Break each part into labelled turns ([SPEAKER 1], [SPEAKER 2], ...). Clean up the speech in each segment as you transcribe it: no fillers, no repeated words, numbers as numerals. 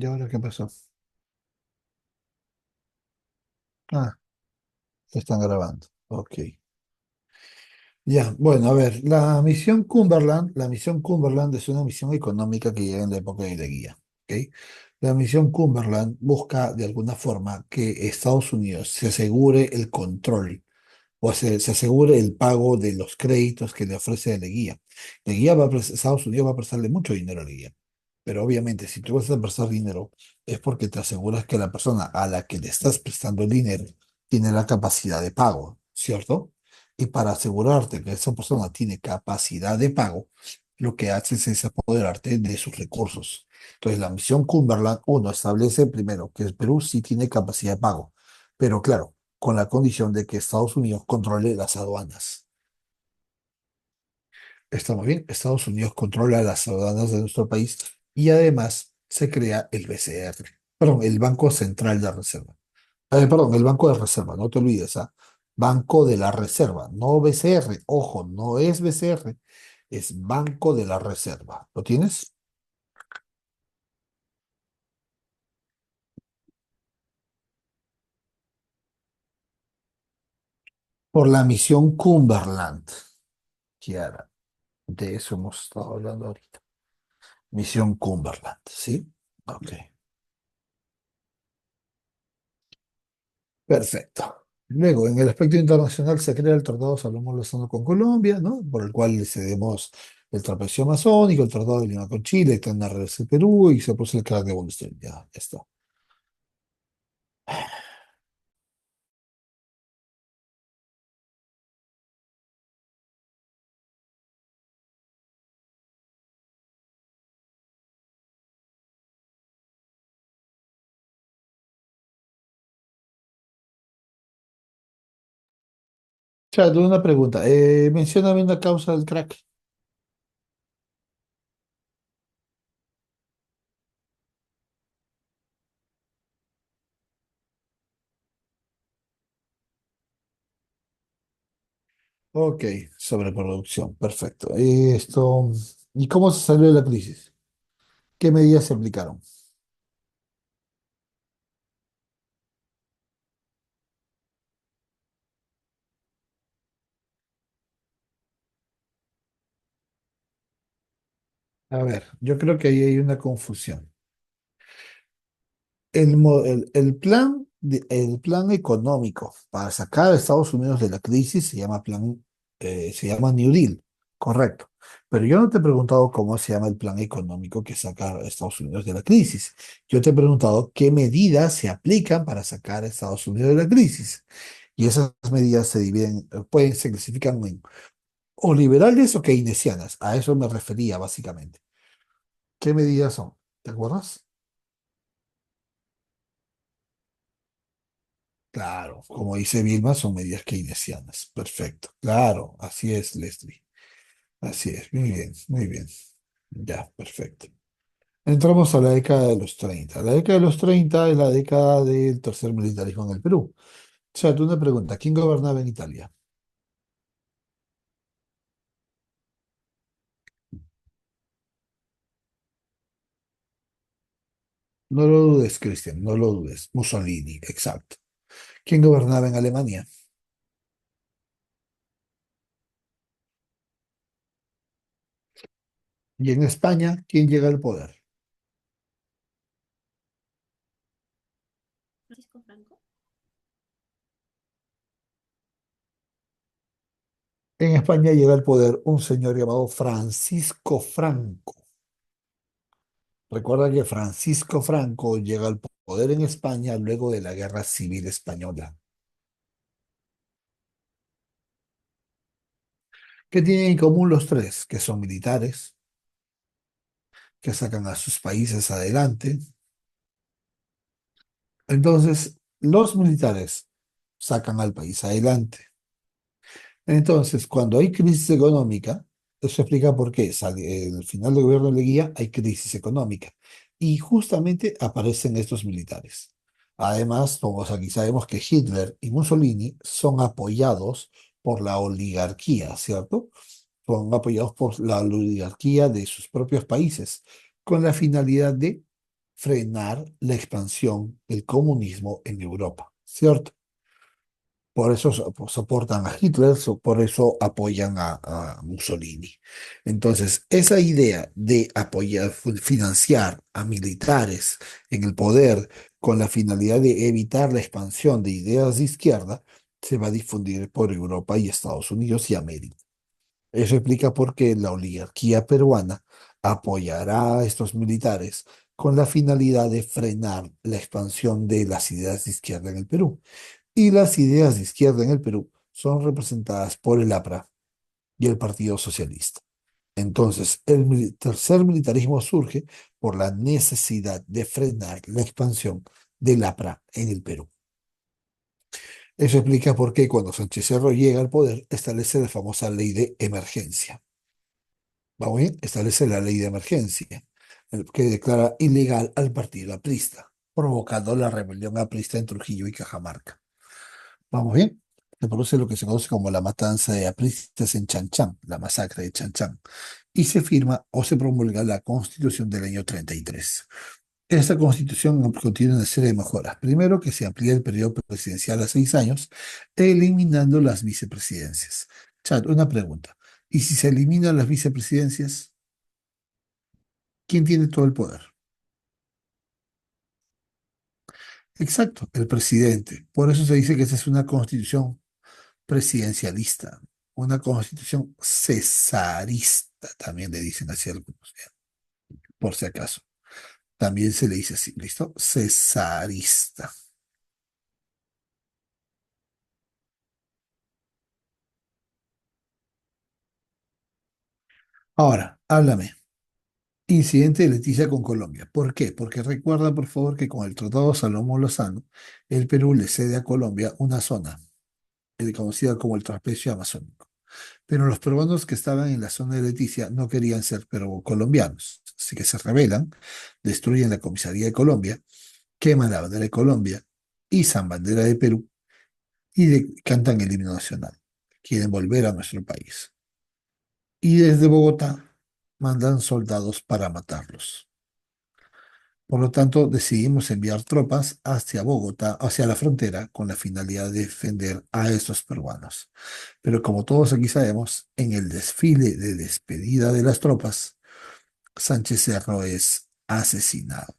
[SPEAKER 1] ¿Y ahora qué pasó? Ah, están grabando. Ok. Ya, bueno, a ver, la misión Cumberland es una misión económica que llega en la época de la guía. ¿Ok? La misión Cumberland busca de alguna forma que Estados Unidos se asegure el control o se asegure el pago de los créditos que le ofrece Leguía. Estados Unidos va a prestarle mucho dinero a Leguía, pero obviamente si tú vas a prestar dinero es porque te aseguras que la persona a la que le estás prestando el dinero tiene la capacidad de pago, ¿cierto? Y para asegurarte que esa persona tiene capacidad de pago, lo que haces es apoderarte de sus recursos. Entonces, la misión Cumberland, uno, establece primero que el Perú sí tiene capacidad de pago, pero claro, con la condición de que Estados Unidos controle las aduanas. Estamos bien, Estados Unidos controla las aduanas de nuestro país y además se crea el BCR, perdón, el Banco Central de Reserva. Perdón, el Banco de Reserva, no te olvides, ¿ah? Banco de la Reserva, no BCR, ojo, no es BCR, es Banco de la Reserva. ¿Lo tienes? Por la misión Cumberland, Kiara, de eso hemos estado hablando ahorita. Misión Cumberland, ¿sí? Ok. Perfecto. Luego, en el aspecto internacional se crea el Tratado de Salomón Lozano con Colombia, ¿no? Por el cual le cedemos el trapecio amazónico, el Tratado de Lima con Chile, el Tratado de Perú y se puso el crack de Wall Street. Ya está. Chad, una pregunta. Mencióname una causa del crack. Ok, sobreproducción. Perfecto. ¿Y cómo se salió de la crisis? ¿Qué medidas se aplicaron? A ver, yo creo que ahí hay una confusión. El plan económico para sacar a Estados Unidos de la crisis se llama New Deal, correcto. Pero yo no te he preguntado cómo se llama el plan económico que saca a Estados Unidos de la crisis. Yo te he preguntado qué medidas se aplican para sacar a Estados Unidos de la crisis. Y esas medidas se dividen, se clasifican en o liberales o keynesianas. A eso me refería básicamente. ¿Qué medidas son? ¿Te acuerdas? Claro, como dice Vilma, son medidas keynesianas. Perfecto. Claro, así es, Leslie. Así es. Muy bien, muy bien. Ya, perfecto. Entramos a la década de los 30. La década de los 30 es la década del tercer militarismo en el Perú. O sea, tú una pregunta, ¿quién gobernaba en Italia? No lo dudes, Cristian, no lo dudes. Mussolini, exacto. ¿Quién gobernaba en Alemania? Y en España, ¿quién llega al poder? En España llega al poder un señor llamado Francisco Franco. Recuerda que Francisco Franco llega al poder en España luego de la Guerra Civil Española. ¿Qué tienen en común los tres? Que son militares, que sacan a sus países adelante. Entonces, los militares sacan al país adelante. Entonces, cuando hay crisis económica, eso explica por qué. El final del gobierno de Leguía hay crisis económica. Y justamente aparecen estos militares. Además, todos aquí sabemos que Hitler y Mussolini son apoyados por la oligarquía, ¿cierto? Son apoyados por la oligarquía de sus propios países, con la finalidad de frenar la expansión del comunismo en Europa, ¿cierto? Por eso soportan a Hitler, por eso apoyan a Mussolini. Entonces, esa idea de apoyar, financiar a militares en el poder con la finalidad de evitar la expansión de ideas de izquierda, se va a difundir por Europa y Estados Unidos y América. Eso explica por qué la oligarquía peruana apoyará a estos militares con la finalidad de frenar la expansión de las ideas de izquierda en el Perú. Y las ideas de izquierda en el Perú son representadas por el APRA y el Partido Socialista. Entonces, el tercer militarismo surge por la necesidad de frenar la expansión del APRA en el Perú. Eso explica por qué cuando Sánchez Cerro llega al poder establece la famosa ley de emergencia. Vamos bien, establece la ley de emergencia, que declara ilegal al partido aprista, provocando la rebelión aprista en Trujillo y Cajamarca. Vamos bien. Se produce lo que se conoce como la matanza de apristas en Chanchán, la masacre de Chanchán, y se firma o se promulga la Constitución del año 33. Esta Constitución contiene una serie de mejoras. Primero, que se amplía el periodo presidencial a 6 años, eliminando las vicepresidencias. Chat, una pregunta. ¿Y si se eliminan las vicepresidencias, quién tiene todo el poder? Exacto, el presidente. Por eso se dice que esta es una constitución presidencialista, una constitución cesarista, también le dicen así algunos, ya, por si acaso. También se le dice así, ¿listo? Cesarista. Ahora, háblame. Incidente de Leticia con Colombia. ¿Por qué? Porque recuerda, por favor, que con el Tratado Salomón Lozano, el Perú le cede a Colombia una zona, conocida como el Trapecio Amazónico. Pero los peruanos que estaban en la zona de Leticia no querían ser colombianos, así que se rebelan, destruyen la comisaría de Colombia, queman la bandera de Colombia, izan bandera de Perú y cantan el himno nacional. Quieren volver a nuestro país. Y desde Bogotá mandan soldados para matarlos. Por lo tanto, decidimos enviar tropas hacia Bogotá, hacia la frontera, con la finalidad de defender a estos peruanos. Pero como todos aquí sabemos, en el desfile de despedida de las tropas, Sánchez Cerro es asesinado.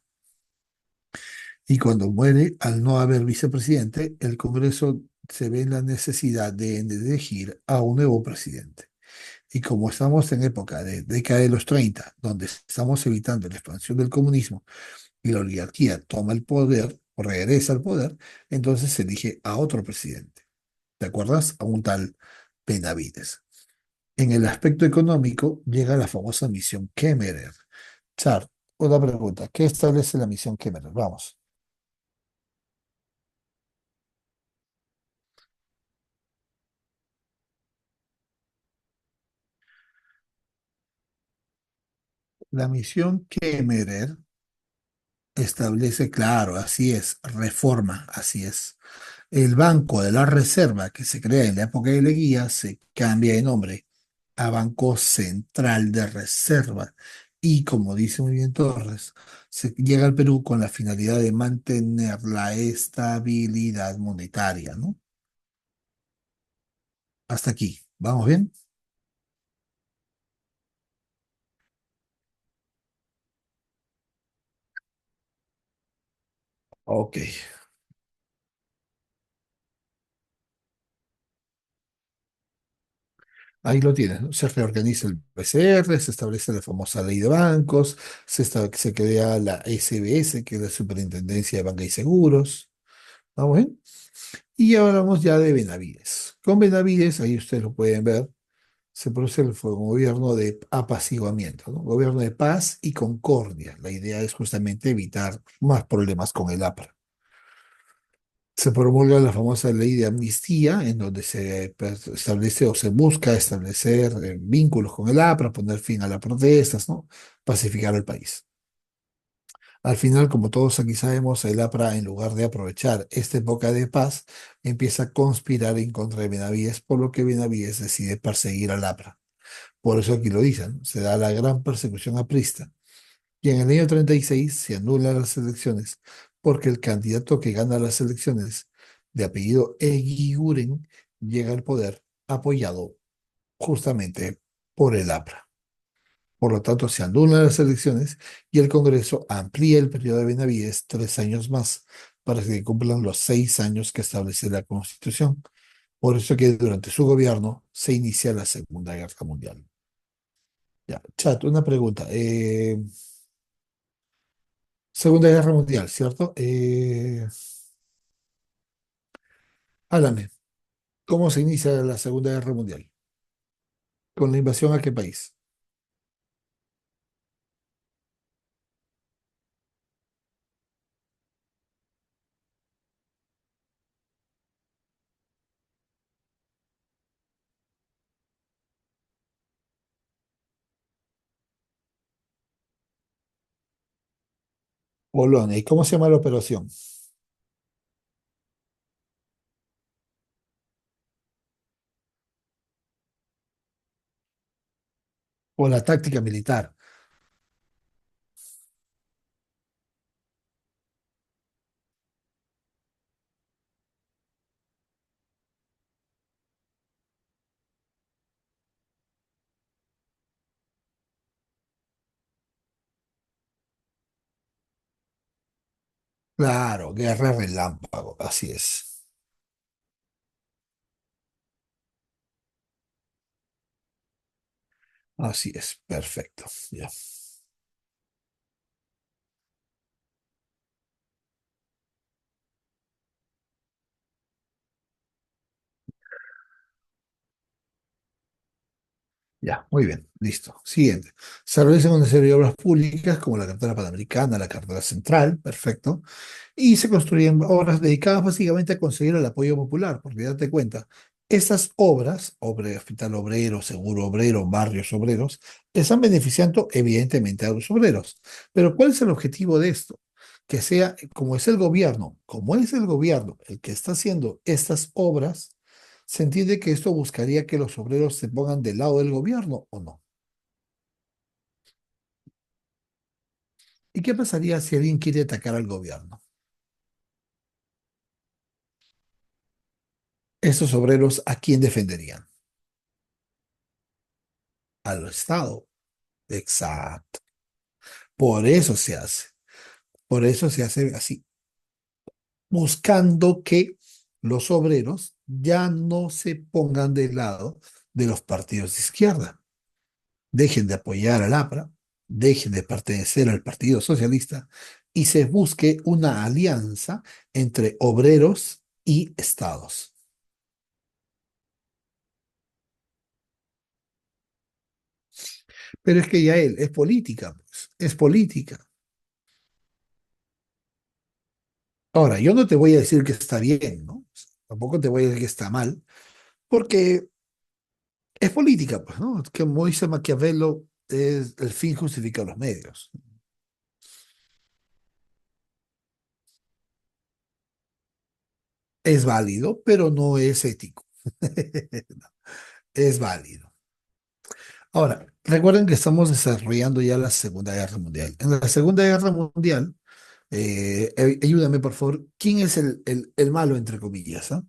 [SPEAKER 1] Y cuando muere, al no haber vicepresidente, el Congreso se ve en la necesidad de elegir a un nuevo presidente. Y como estamos en época de década de los 30, donde estamos evitando la expansión del comunismo y la oligarquía toma el poder o regresa al poder, entonces se elige a otro presidente. ¿Te acuerdas? A un tal Benavides. En el aspecto económico llega la famosa misión Kemmerer. Char, una pregunta. ¿Qué establece la misión Kemmerer? Vamos. La misión Kemmerer establece, claro, así es, reforma, así es. El Banco de la Reserva, que se crea en la época de Leguía, se cambia de nombre a Banco Central de Reserva. Y como dice muy bien Torres, se llega al Perú con la finalidad de mantener la estabilidad monetaria, ¿no? Hasta aquí. ¿Vamos bien? Ok. Ahí lo tienes, ¿no? Se reorganiza el PCR, se establece la famosa ley de bancos, se crea la SBS, que es la Superintendencia de Banca y Seguros. ¿Vamos bien? Y hablamos ya de Benavides. Con Benavides, ahí ustedes lo pueden ver, se produce fue un gobierno de apaciguamiento, ¿no? Gobierno de paz y concordia. La idea es justamente evitar más problemas con el APRA. Se promulga la famosa ley de amnistía, en donde se establece o se busca establecer vínculos con el APRA, poner fin a las protestas, ¿no? Pacificar el país. Al final, como todos aquí sabemos, el APRA, en lugar de aprovechar esta época de paz, empieza a conspirar en contra de Benavides, por lo que Benavides decide perseguir al APRA. Por eso aquí lo dicen, se da la gran persecución aprista. Y en el año 36 se anulan las elecciones porque el candidato que gana las elecciones, de apellido Eguiguren, llega al poder apoyado justamente por el APRA. Por lo tanto, se anulan las elecciones y el Congreso amplía el periodo de Benavides 3 años más para que cumplan los 6 años que establece la Constitución. Por eso que durante su gobierno se inicia la Segunda Guerra Mundial. Ya, chat, una pregunta. Segunda Guerra Mundial, ¿cierto? Háblame, ¿cómo se inicia la Segunda Guerra Mundial? ¿Con la invasión a qué país? Polonia. ¿Y cómo se llama la operación? O la táctica militar. Claro, guerra relámpago, así es. Así es, perfecto. Ya. Ya, muy bien, listo. Siguiente. Se realizan una serie de obras públicas como la carretera panamericana, la carretera central, perfecto. Y se construyen obras dedicadas básicamente a conseguir el apoyo popular, porque date cuenta, estas obras, Hospital Obrero, Seguro Obrero, Barrios Obreros, están beneficiando evidentemente a los obreros. Pero ¿cuál es el objetivo de esto? Que sea, como es el gobierno el que está haciendo estas obras, se entiende que esto buscaría que los obreros se pongan del lado del gobierno o no. ¿Y qué pasaría si alguien quiere atacar al gobierno? Estos obreros, ¿a quién defenderían? Al Estado. Exacto. Por eso se hace. Por eso se hace así, buscando que los obreros ya no se pongan del lado de los partidos de izquierda. Dejen de apoyar al APRA, dejen de pertenecer al Partido Socialista y se busque una alianza entre obreros y estados. Pero es que ya él es política, pues, es política. Ahora, yo no te voy a decir que está bien, ¿no? Tampoco te voy a decir que está mal, porque es política, pues, ¿no? Que como dice Maquiavelo, es el fin justifica los medios. Es válido, pero no es ético. Es válido. Ahora, recuerden que estamos desarrollando ya la Segunda Guerra Mundial. En la Segunda Guerra Mundial, ayúdame por favor, ¿quién es el malo, entre comillas? ¿Ah?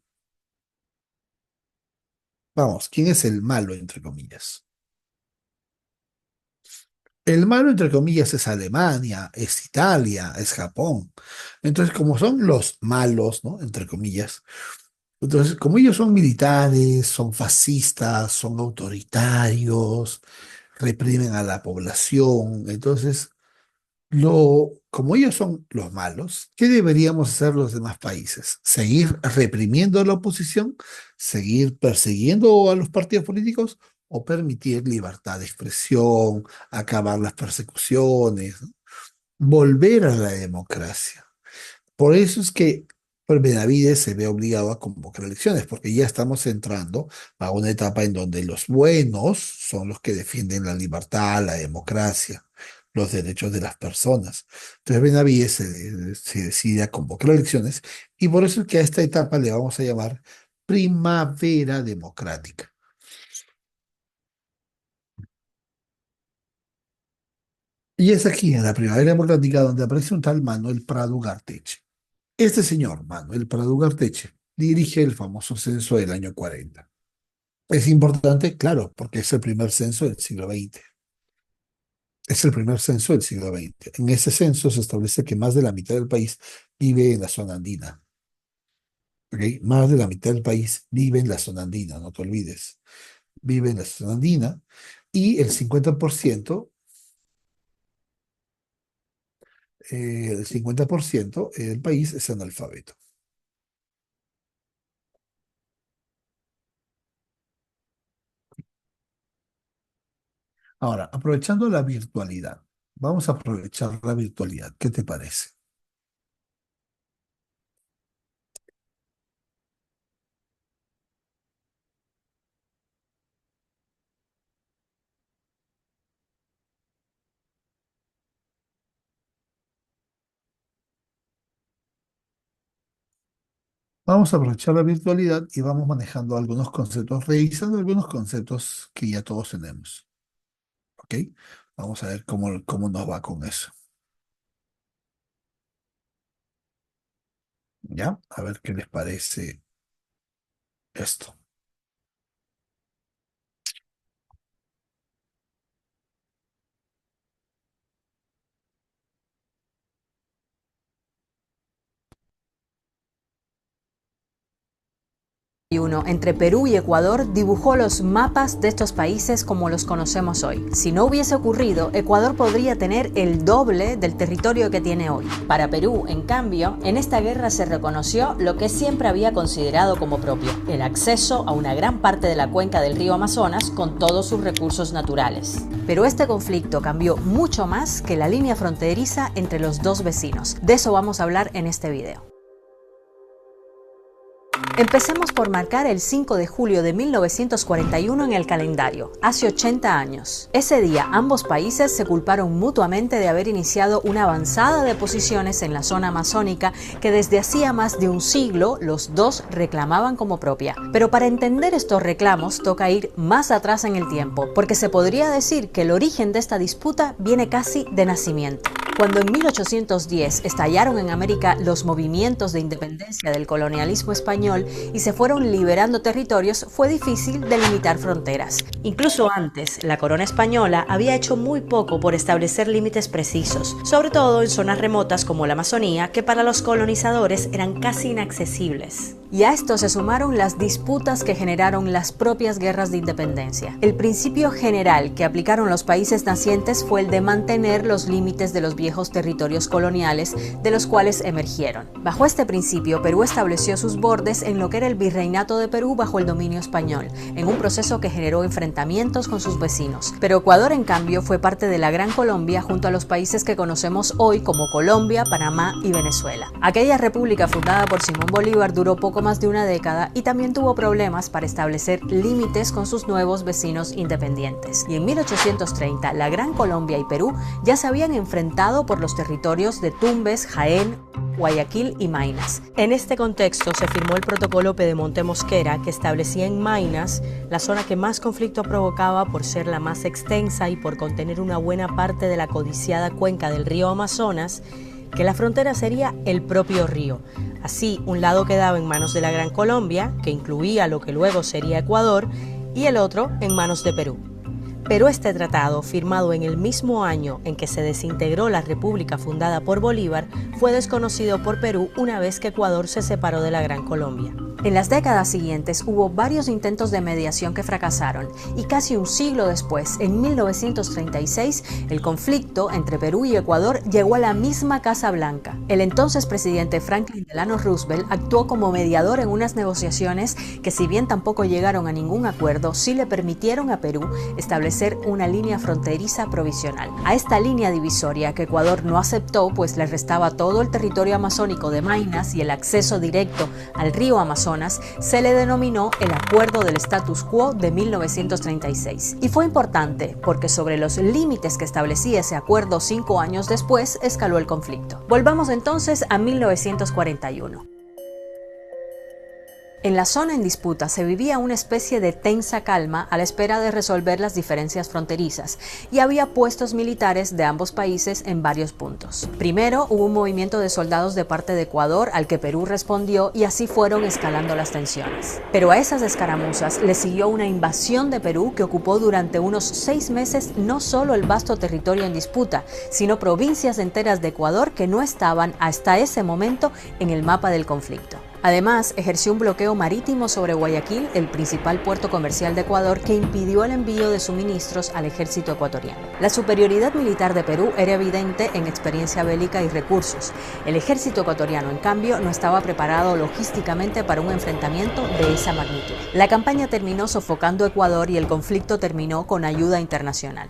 [SPEAKER 1] Vamos, ¿quién es el malo, entre comillas? El malo, entre comillas, es Alemania, es Italia, es Japón. Entonces, como son los malos, ¿no? Entre comillas. Entonces, como ellos son militares, son fascistas, son autoritarios, reprimen a la población, entonces como ellos son los malos, ¿qué deberíamos hacer los demás países? ¿Seguir reprimiendo a la oposición? ¿Seguir persiguiendo a los partidos políticos? ¿O permitir libertad de expresión, acabar las persecuciones, ¿no? Volver a la democracia? Por eso es que Benavides se ve obligado a convocar elecciones, porque ya estamos entrando a una etapa en donde los buenos son los que defienden la libertad, la democracia, los derechos de las personas. Entonces Benavides se decide a convocar elecciones y por eso es que a esta etapa le vamos a llamar primavera democrática. Y es aquí, en la Primavera Democrática, donde aparece un tal Manuel Prado Garteche. Este señor, Manuel Prado Garteche, dirige el famoso censo del año 40. Es importante, claro, porque es el primer censo del siglo XX. Es el primer censo del siglo XX. En ese censo se establece que más de la mitad del país vive en la zona andina. ¿Ok? Más de la mitad del país vive en la zona andina, no te olvides. Vive en la zona andina y el 50% del país es analfabeto. Ahora, aprovechando la virtualidad, vamos a aprovechar la virtualidad. ¿Qué te parece? Vamos a aprovechar la virtualidad y vamos manejando algunos conceptos, revisando algunos conceptos que ya todos tenemos. ¿Ok? Vamos a ver cómo nos va con eso. ¿Ya? A ver qué les parece esto.
[SPEAKER 2] Uno entre Perú y Ecuador dibujó los mapas de estos países como los conocemos hoy. Si no hubiese ocurrido, Ecuador podría tener el doble del territorio que tiene hoy. Para Perú, en cambio, en esta guerra se reconoció lo que siempre había considerado como propio: el acceso a una gran parte de la cuenca del río Amazonas con todos sus recursos naturales. Pero este conflicto cambió mucho más que la línea fronteriza entre los dos vecinos. De eso vamos a hablar en este video. Empecemos por marcar el 5 de julio de 1941 en el calendario, hace 80 años. Ese día, ambos países se culparon mutuamente de haber iniciado una avanzada de posiciones en la zona amazónica que desde hacía más de un siglo los dos reclamaban como propia. Pero para entender estos reclamos toca ir más atrás en el tiempo, porque se podría decir que el origen de esta disputa viene casi de nacimiento. Cuando en 1810 estallaron en América los movimientos de independencia del colonialismo español y se fueron liberando territorios, fue difícil delimitar fronteras. Incluso antes, la corona española había hecho muy poco por establecer límites precisos, sobre todo en zonas remotas como la Amazonía, que para los colonizadores eran casi inaccesibles. Y a esto se sumaron las disputas que generaron las propias guerras de independencia. El principio general que aplicaron los países nacientes fue el de mantener los límites de los viejos territorios coloniales de los cuales emergieron. Bajo este principio, Perú estableció sus bordes en lo que era el Virreinato de Perú bajo el dominio español, en un proceso que generó enfrentamientos con sus vecinos. Pero Ecuador, en cambio, fue parte de la Gran Colombia junto a los países que conocemos hoy como Colombia, Panamá y Venezuela. Aquella república fundada por Simón Bolívar duró poco más de una década y también tuvo problemas para establecer límites con sus nuevos vecinos independientes. Y en 1830, la Gran Colombia y Perú ya se habían enfrentado por los territorios de Tumbes, Jaén, Guayaquil y Maynas. En este contexto se firmó el Protocolo Pedemonte Mosquera, que establecía en Maynas la zona que más conflicto provocaba por ser la más extensa y por contener una buena parte de la codiciada cuenca del río Amazonas, que la frontera sería el propio río. Así, un lado quedaba en manos de la Gran Colombia, que incluía lo que luego sería Ecuador, y el otro en manos de Perú. Pero este tratado, firmado en el mismo año en que se desintegró la república fundada por Bolívar, fue desconocido por Perú una vez que Ecuador se separó de la Gran Colombia. En las décadas siguientes hubo varios intentos de mediación que fracasaron y casi un siglo después, en 1936, el conflicto entre Perú y Ecuador llegó a la misma Casa Blanca. El entonces presidente Franklin Delano Roosevelt actuó como mediador en unas negociaciones que, si bien tampoco llegaron a ningún acuerdo, sí le permitieron a Perú establecer una línea fronteriza provisional. A esta línea divisoria, que Ecuador no aceptó, pues le restaba todo el territorio amazónico de Maynas y el acceso directo al río Amazonas, se le denominó el Acuerdo del Status Quo de 1936. Y fue importante porque sobre los límites que establecía ese acuerdo 5 años después escaló el conflicto. Volvamos entonces a 1941. En la zona en disputa se vivía una especie de tensa calma a la espera de resolver las diferencias fronterizas y había puestos militares de ambos países en varios puntos. Primero hubo un movimiento de soldados de parte de Ecuador al que Perú respondió y así fueron escalando las tensiones. Pero a esas escaramuzas le siguió una invasión de Perú que ocupó durante unos 6 meses no solo el vasto territorio en disputa, sino provincias enteras de Ecuador que no estaban hasta ese momento en el mapa del conflicto. Además, ejerció un bloqueo marítimo sobre Guayaquil, el principal puerto comercial de Ecuador, que impidió el envío de suministros al ejército ecuatoriano. La superioridad militar de Perú era evidente en experiencia bélica y recursos. El ejército ecuatoriano, en cambio, no estaba preparado logísticamente para un enfrentamiento de esa magnitud. La campaña terminó sofocando Ecuador y el conflicto terminó con ayuda internacional.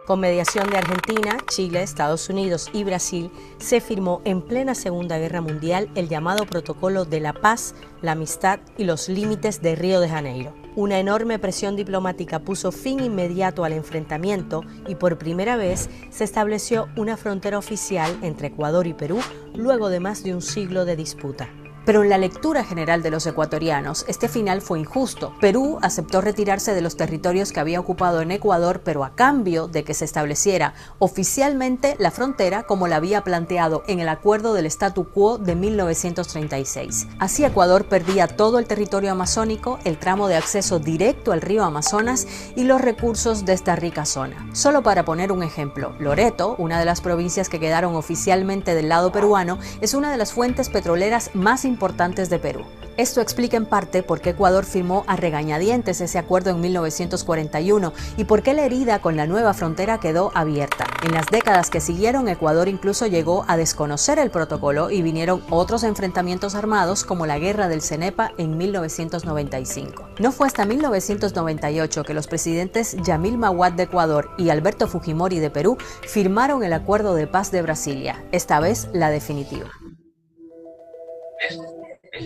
[SPEAKER 2] Con mediación de Argentina, Chile, Estados Unidos y Brasil, se firmó en plena Segunda Guerra Mundial el llamado Protocolo de la Paz, la Amistad y los Límites de Río de Janeiro. Una enorme presión diplomática puso fin inmediato al enfrentamiento y por primera vez se estableció una frontera oficial entre Ecuador y Perú luego de más de un siglo de disputa. Pero en la lectura general de los ecuatorianos, este final fue injusto. Perú aceptó retirarse de los territorios que había ocupado en Ecuador, pero a cambio de que se estableciera oficialmente la frontera como la había planteado en el Acuerdo del Statu Quo de 1936. Así Ecuador perdía todo el territorio amazónico, el tramo de acceso directo al río Amazonas y los recursos de esta rica zona. Solo para poner un ejemplo, Loreto, una de las provincias que quedaron oficialmente del lado peruano, es una de las fuentes petroleras más importantes de Perú. Esto explica en parte por qué Ecuador firmó a regañadientes ese acuerdo en 1941 y por qué la herida con la nueva frontera quedó abierta. En las décadas que siguieron, Ecuador incluso llegó a desconocer el protocolo y vinieron otros enfrentamientos armados como la Guerra del Cenepa en 1995. No fue hasta 1998 que los presidentes Yamil Mahuad de Ecuador y Alberto Fujimori de Perú firmaron el Acuerdo de Paz de Brasilia, esta vez la definitiva.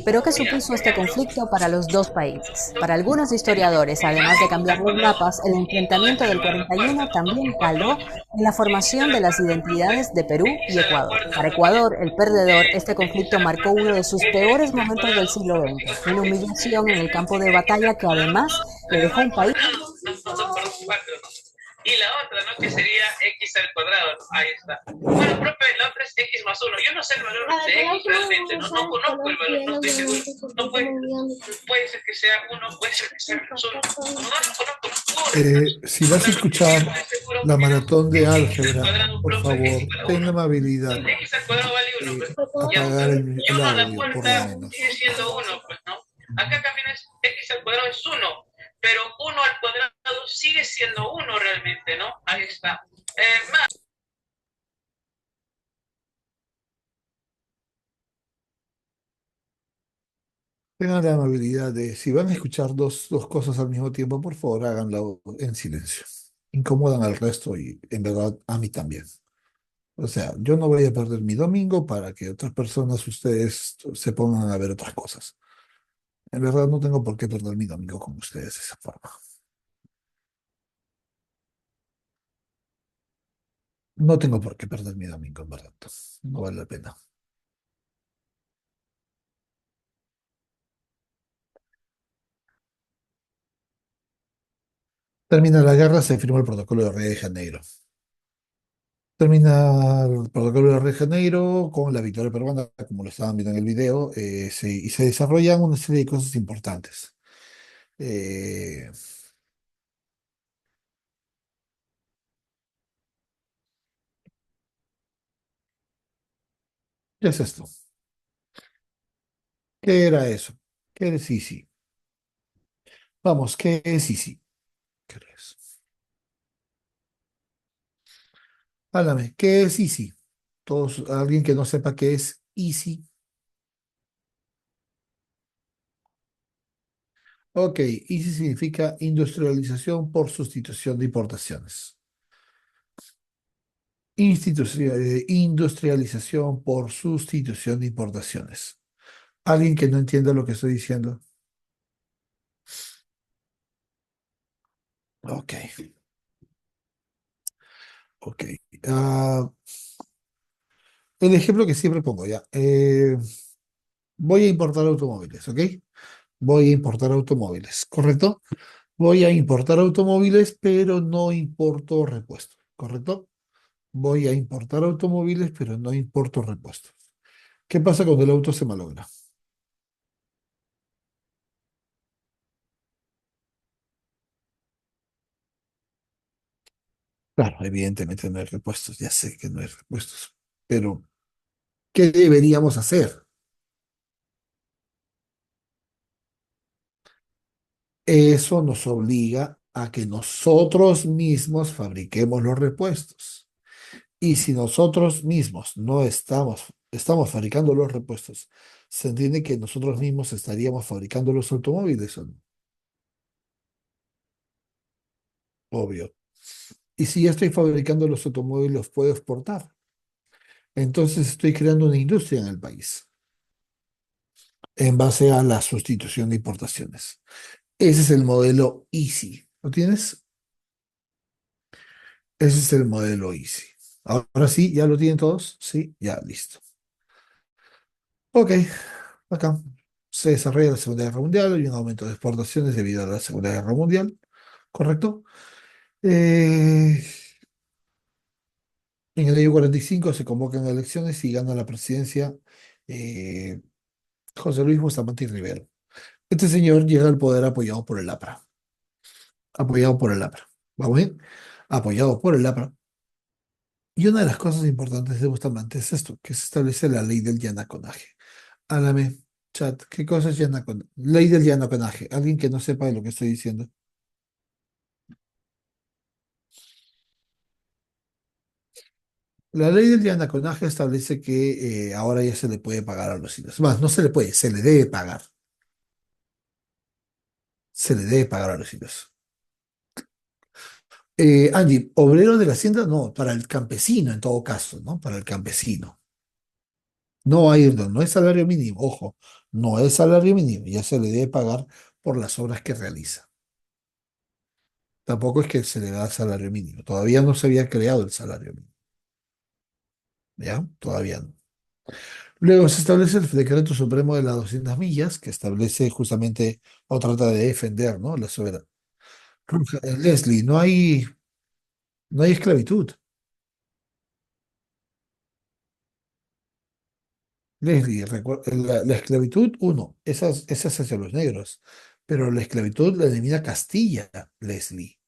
[SPEAKER 2] Pero ¿qué supuso este conflicto para los dos países? Para algunos historiadores, además de cambiar los mapas, el enfrentamiento del 41 también caló en la formación de las identidades de Perú y Ecuador. Para Ecuador, el perdedor, este conflicto marcó uno de sus peores momentos del siglo XX, una humillación en el campo de batalla que además le dejó un país
[SPEAKER 3] y la otra, ¿no? Que sería x al cuadrado, ¿no? Ahí está. Bueno, profe, la otra es x más 1. Yo no sé el valor de x realmente, ¿no? No conozco el valor, no estoy seguro. No puede ser que sea 1, puede ser que sea menos 1. No lo conozco.
[SPEAKER 1] Si vas a escuchar la maratón de álgebra, por favor, ten la amabilidad
[SPEAKER 3] X al cuadrado vale 1, pues.
[SPEAKER 1] apagar
[SPEAKER 3] Y
[SPEAKER 1] el
[SPEAKER 3] 1 a la
[SPEAKER 1] audio, por lo
[SPEAKER 3] puerta
[SPEAKER 1] menos.
[SPEAKER 3] sigue siendo 1, pues, ¿no? Acá también es x al cuadrado es 1, pero 1 al cuadrado sigue siendo 1 realmente, ¿no? Ahí está. Más.
[SPEAKER 1] Tengan la amabilidad de, si van a escuchar dos cosas al mismo tiempo, por favor, háganlo en silencio. Incomodan al resto y en verdad a mí también. O sea, yo no voy a perder mi domingo para que otras personas, ustedes, se pongan a ver otras cosas. En verdad no tengo por qué perder mi domingo con ustedes de esa forma. No tengo por qué perder mi domingo, en verdad. No vale la pena. Termina la guerra, se firma el protocolo de Río de Janeiro. Termina el protocolo de Río de Janeiro con la victoria peruana, como lo estaban viendo en el video, y se desarrollan una serie de cosas importantes. Eh, ¿Qué es esto? ¿Qué era eso? ¿Qué es ISI? Vamos, ¿qué es ISI? ¿Qué es? Háblame, ¿qué es ISI? Todos, alguien que no sepa qué es ISI. Ok, ISI significa industrialización por sustitución de importaciones. Industrialización por sustitución de importaciones. ¿Alguien que no entienda lo que estoy diciendo? Ok, ok. Ah, el ejemplo que siempre pongo ya. Voy a importar automóviles, ¿ok? Voy a importar automóviles, ¿correcto? Voy a importar automóviles, pero no importo repuestos, ¿correcto? Voy a importar automóviles, pero no importo repuestos. ¿Qué pasa cuando el auto se malogra? Claro, evidentemente no hay repuestos, ya sé que no hay repuestos, pero ¿qué deberíamos hacer? Eso nos obliga a que nosotros mismos fabriquemos los repuestos. Y si nosotros mismos no estamos fabricando los repuestos, se entiende que nosotros mismos estaríamos fabricando los automóviles, ¿o no? Obvio. Y si ya estoy fabricando los automóviles, los puedo exportar. Entonces estoy creando una industria en el país en base a la sustitución de importaciones. Ese es el modelo Easy. ¿Lo tienes? Ese es el modelo Easy. Ahora sí, ¿ya lo tienen todos? Sí, ya, listo. Ok, acá se desarrolla la Segunda Guerra Mundial y un aumento de exportaciones debido a la Segunda Guerra Mundial, ¿correcto? Eh, en el año 45 se convocan elecciones y gana la presidencia eh, José Luis Bustamante y Rivero. Este señor llega al poder apoyado por el APRA. Apoyado por el APRA. ¿Vamos bien? Apoyado por el APRA. Y una de las cosas importantes de Bustamante es esto, que se establece la ley del llanaconaje. Háblame, chat, ¿qué cosa es llanaconaje? Ley del llanaconaje. Alguien que no sepa de lo que estoy diciendo. La ley del llanaconaje establece que ahora ya se le puede pagar a los hilos. Más, no se le puede, se le debe pagar. Se le debe pagar a los hilos. Angie, obrero de la hacienda, no, para el campesino en todo caso, ¿no? Para el campesino. No hay, no es salario mínimo, ojo, no es salario mínimo, ya se le debe pagar por las obras que realiza. Tampoco es que se le da salario mínimo, todavía no se había creado el salario mínimo, ¿ya? Todavía no. Luego se establece el Decreto Supremo de las 200 millas, que establece justamente o trata de defender, ¿no? La soberanía. Leslie, no hay esclavitud. Leslie, la esclavitud, uno, esa es hacia los negros, pero la esclavitud la elimina Castilla, Leslie,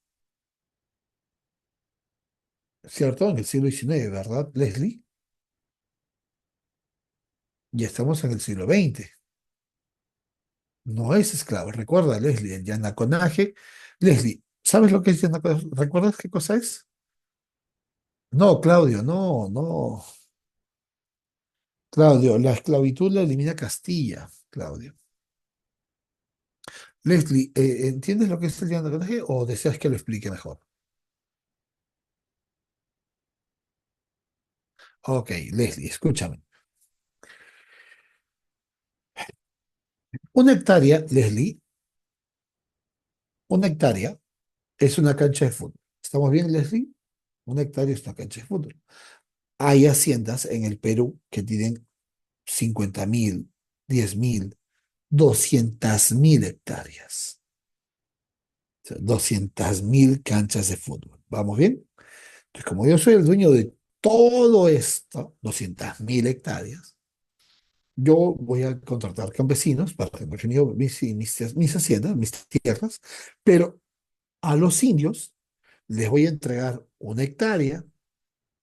[SPEAKER 1] ¿cierto? En el siglo XIX, ¿verdad, Leslie? Ya estamos en el siglo XX. No es esclavo. Recuerda, Leslie, el yanaconaje. Leslie, ¿sabes lo que es yanaconaje? ¿Recuerdas qué cosa es? No, Claudio, no, no. Claudio, la esclavitud la elimina Castilla, Claudio. Leslie, ¿entiendes lo que es el yanaconaje o deseas que lo explique mejor? Ok, Leslie, escúchame. Una hectárea, Leslie, una hectárea es una cancha de fútbol. ¿Estamos bien, Leslie? Una hectárea es una cancha de fútbol. Hay haciendas en el Perú que tienen 50.000, 10.000, 200.000 hectáreas. O sea, 200.000 canchas de fútbol. ¿Vamos bien? Entonces, como yo soy el dueño de todo esto, 200.000 hectáreas, yo voy a contratar campesinos para que me mis haciendas, mis tierras, pero a los indios les voy a entregar una hectárea,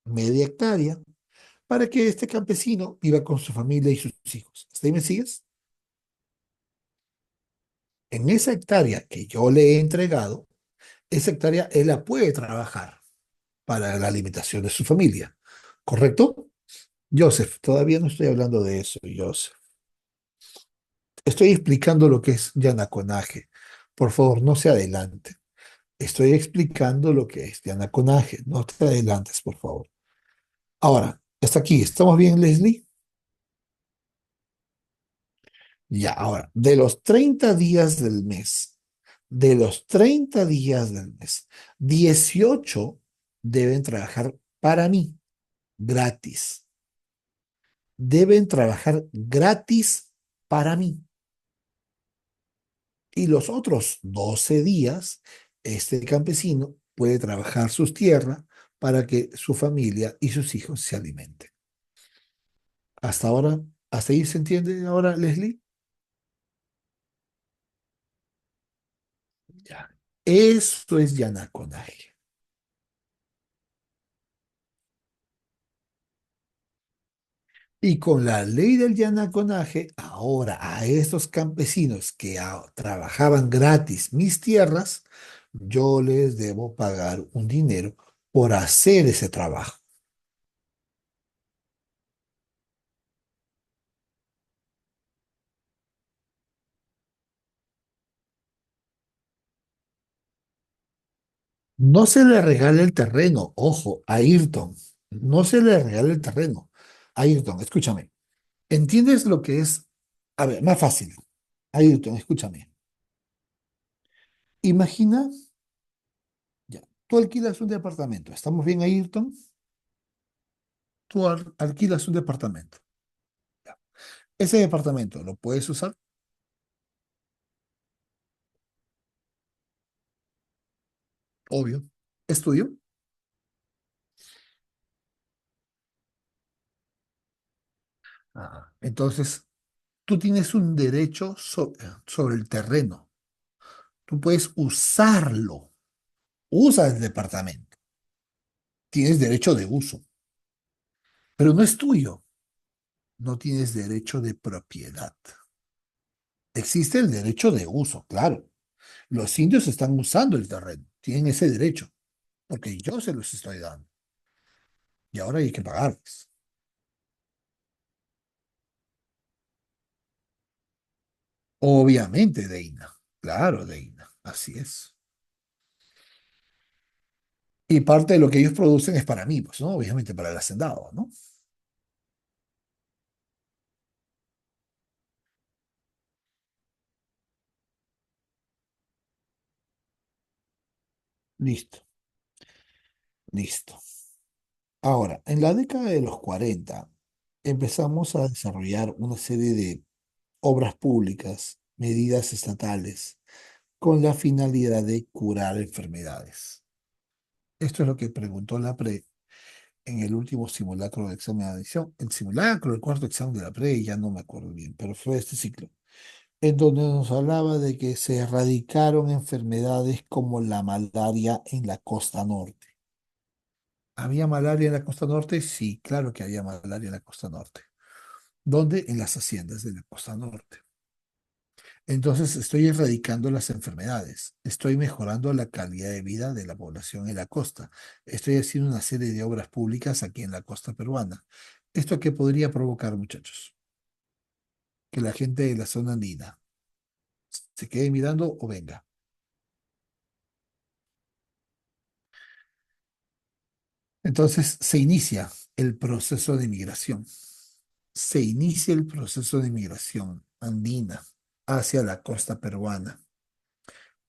[SPEAKER 1] media hectárea, para que este campesino viva con su familia y sus hijos. ¿Hasta ahí me sigues? En esa hectárea que yo le he entregado, esa hectárea él la puede trabajar para la alimentación de su familia. ¿Correcto? Joseph, todavía no estoy hablando de eso, Joseph. Estoy explicando lo que es yanaconaje. Por favor, no se adelante. Estoy explicando lo que es yanaconaje. No te adelantes, por favor. Ahora, hasta aquí. ¿Estamos bien, Leslie? Ya, ahora, de los 30 días del mes, 18 deben trabajar para mí, gratis. Deben trabajar gratis para mí. Y los otros 12 días, este campesino puede trabajar sus tierras para que su familia y sus hijos se alimenten. Hasta ahora, hasta ahí se entiende ahora, Leslie. Ya. Eso es Yanaconaje. Y con la ley del Yanaconaje, ahora a estos campesinos que trabajaban gratis mis tierras, yo les debo pagar un dinero por hacer ese trabajo. No se le regala el terreno, ojo, a Ayrton. No se le regala el terreno. Ayrton, escúchame. ¿Entiendes lo que es? A ver, más fácil. Ayrton, escúchame. Imagina, ya, tú alquilas un departamento. ¿Estamos bien, Ayrton? Tú alquilas un departamento. Ya. Ese departamento lo puedes usar, obvio. ¿Es tuyo? Entonces, tú tienes un derecho sobre el terreno. Tú puedes usarlo. Usa el departamento. Tienes derecho de uso, pero no es tuyo. No tienes derecho de propiedad. Existe el derecho de uso, claro. Los indios están usando el terreno, tienen ese derecho, porque yo se los estoy dando y ahora hay que pagarles. Obviamente, Deina. Claro, Deina. Así es. Y parte de lo que ellos producen es para mí, pues, ¿no? Obviamente para el hacendado, ¿no? Listo, listo. Ahora, en la década de los 40 empezamos a desarrollar una serie de obras públicas, medidas estatales, con la finalidad de curar enfermedades. Esto es lo que preguntó la PRE en el último simulacro de examen de admisión. El simulacro, el cuarto examen de la PRE, ya no me acuerdo bien, pero fue este ciclo, en donde nos hablaba de que se erradicaron enfermedades como la malaria en la costa norte. ¿Había malaria en la costa norte? Sí, claro que había malaria en la costa norte. ¿Dónde? En las haciendas de la costa norte. Entonces estoy erradicando las enfermedades, estoy mejorando la calidad de vida de la población en la costa, estoy haciendo una serie de obras públicas aquí en la costa peruana. ¿Esto qué podría provocar, muchachos? Que la gente de la zona andina se quede mirando o venga. Entonces se inicia el proceso de migración. Se inicia el proceso de migración andina hacia la costa peruana.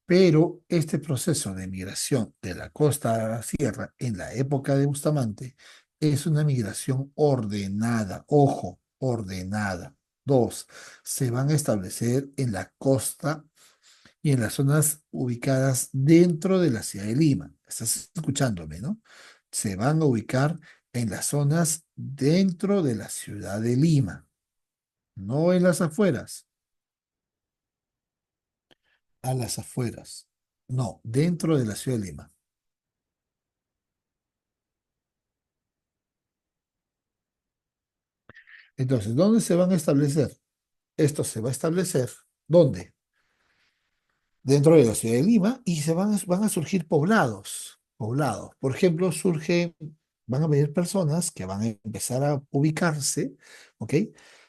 [SPEAKER 1] Pero este proceso de migración de la costa a la sierra en la época de Bustamante es una migración ordenada, ojo, ordenada. Dos, se van a establecer en la costa y en las zonas ubicadas dentro de la ciudad de Lima. Estás escuchándome, ¿no? Se van a ubicar en las zonas dentro de la ciudad de Lima, no en las afueras, a las afueras. No, dentro de la ciudad de Lima. Entonces, ¿dónde se van a establecer? Esto se va a establecer, ¿dónde? Dentro de la ciudad de Lima y van a surgir poblados, poblados. Por ejemplo, van a venir personas que van a empezar a ubicarse, ¿ok?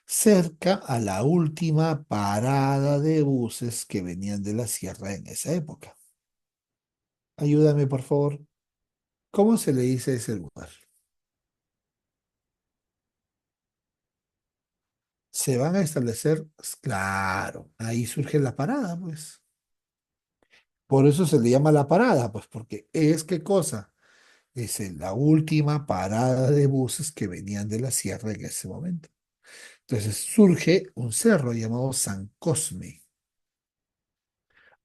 [SPEAKER 1] Cerca a la última parada de buses que venían de la sierra en esa época. Ayúdame, por favor. ¿Cómo se le dice a ese lugar? Se van a establecer, claro, ahí surge la parada, pues. Por eso se le llama la parada, pues porque es qué cosa, es la última parada de buses que venían de la sierra en ese momento. Entonces surge un cerro llamado San Cosme.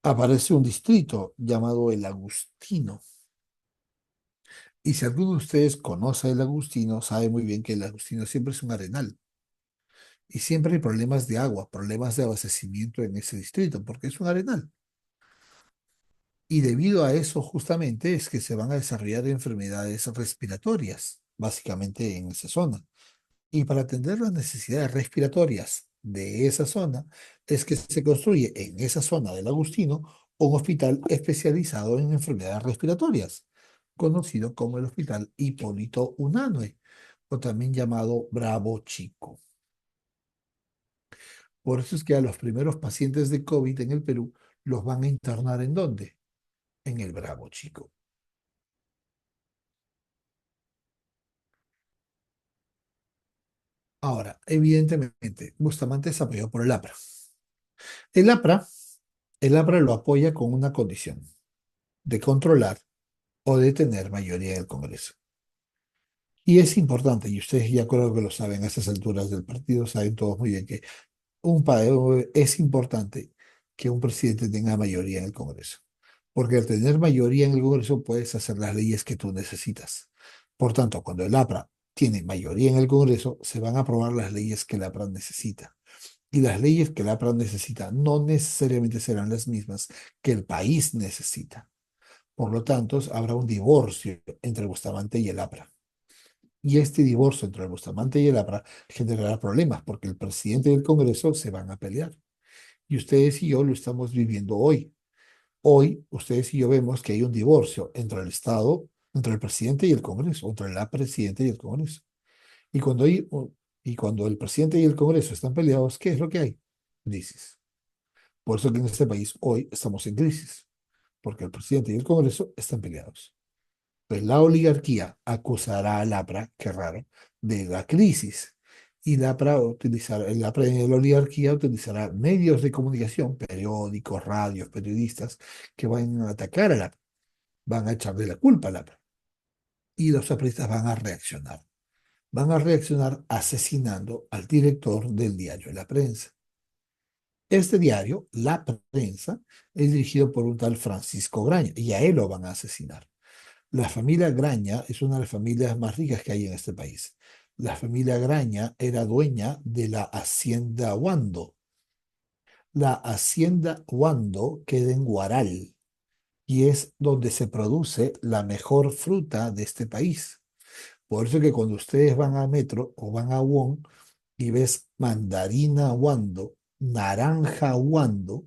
[SPEAKER 1] Aparece un distrito llamado El Agustino. Y si alguno de ustedes conoce el Agustino, sabe muy bien que el Agustino siempre es un arenal. Y siempre hay problemas de agua, problemas de abastecimiento en ese distrito, porque es un arenal. Y debido a eso, justamente, es que se van a desarrollar enfermedades respiratorias, básicamente en esa zona. Y para atender las necesidades respiratorias de esa zona, es que se construye en esa zona del Agustino un hospital especializado en enfermedades respiratorias, conocido como el Hospital Hipólito Unanue, o también llamado Bravo Chico. Por eso es que a los primeros pacientes de COVID en el Perú los van a internar ¿en dónde? En el Bravo Chico. Ahora, evidentemente, Bustamante es apoyado por el APRA. El APRA, el APRA lo apoya con una condición, de controlar o de tener mayoría en el Congreso. Y es importante, y ustedes ya creo que lo saben a estas alturas del partido, saben todos muy bien que es importante que un presidente tenga mayoría en el Congreso. Porque al tener mayoría en el Congreso puedes hacer las leyes que tú necesitas. Por tanto, cuando el APRA tiene mayoría en el Congreso, se van a aprobar las leyes que el APRA necesita. Y las leyes que el APRA necesita no necesariamente serán las mismas que el país necesita. Por lo tanto, habrá un divorcio entre Bustamante y el APRA. Y este divorcio entre el Bustamante y el APRA generará problemas porque el presidente del Congreso se van a pelear. Y ustedes y yo lo estamos viviendo hoy. Hoy, ustedes y yo vemos que hay un divorcio entre el Estado, entre el presidente y el Congreso, entre la presidenta y el Congreso. Y y cuando el presidente y el Congreso están peleados, ¿qué es lo que hay? Crisis. Por eso que en este país hoy estamos en crisis, porque el presidente y el Congreso están peleados. Pues la oligarquía acusará al APRA, qué raro, de la crisis. Y la oligarquía utilizará medios de comunicación, periódicos, radios, periodistas, que van a atacar al APRA, van a echarle la culpa al APRA. Y los apristas van a reaccionar. Van a reaccionar asesinando al director del diario La Prensa. Este diario, La Prensa, es dirigido por un tal Francisco Graña y a él lo van a asesinar. La familia Graña es una de las familias más ricas que hay en este país. La familia Graña era dueña de la hacienda Huando. La hacienda Huando queda en Guaral y es donde se produce la mejor fruta de este país. Por eso que cuando ustedes van a Metro o van a Wong y ves mandarina Huando, naranja Huando,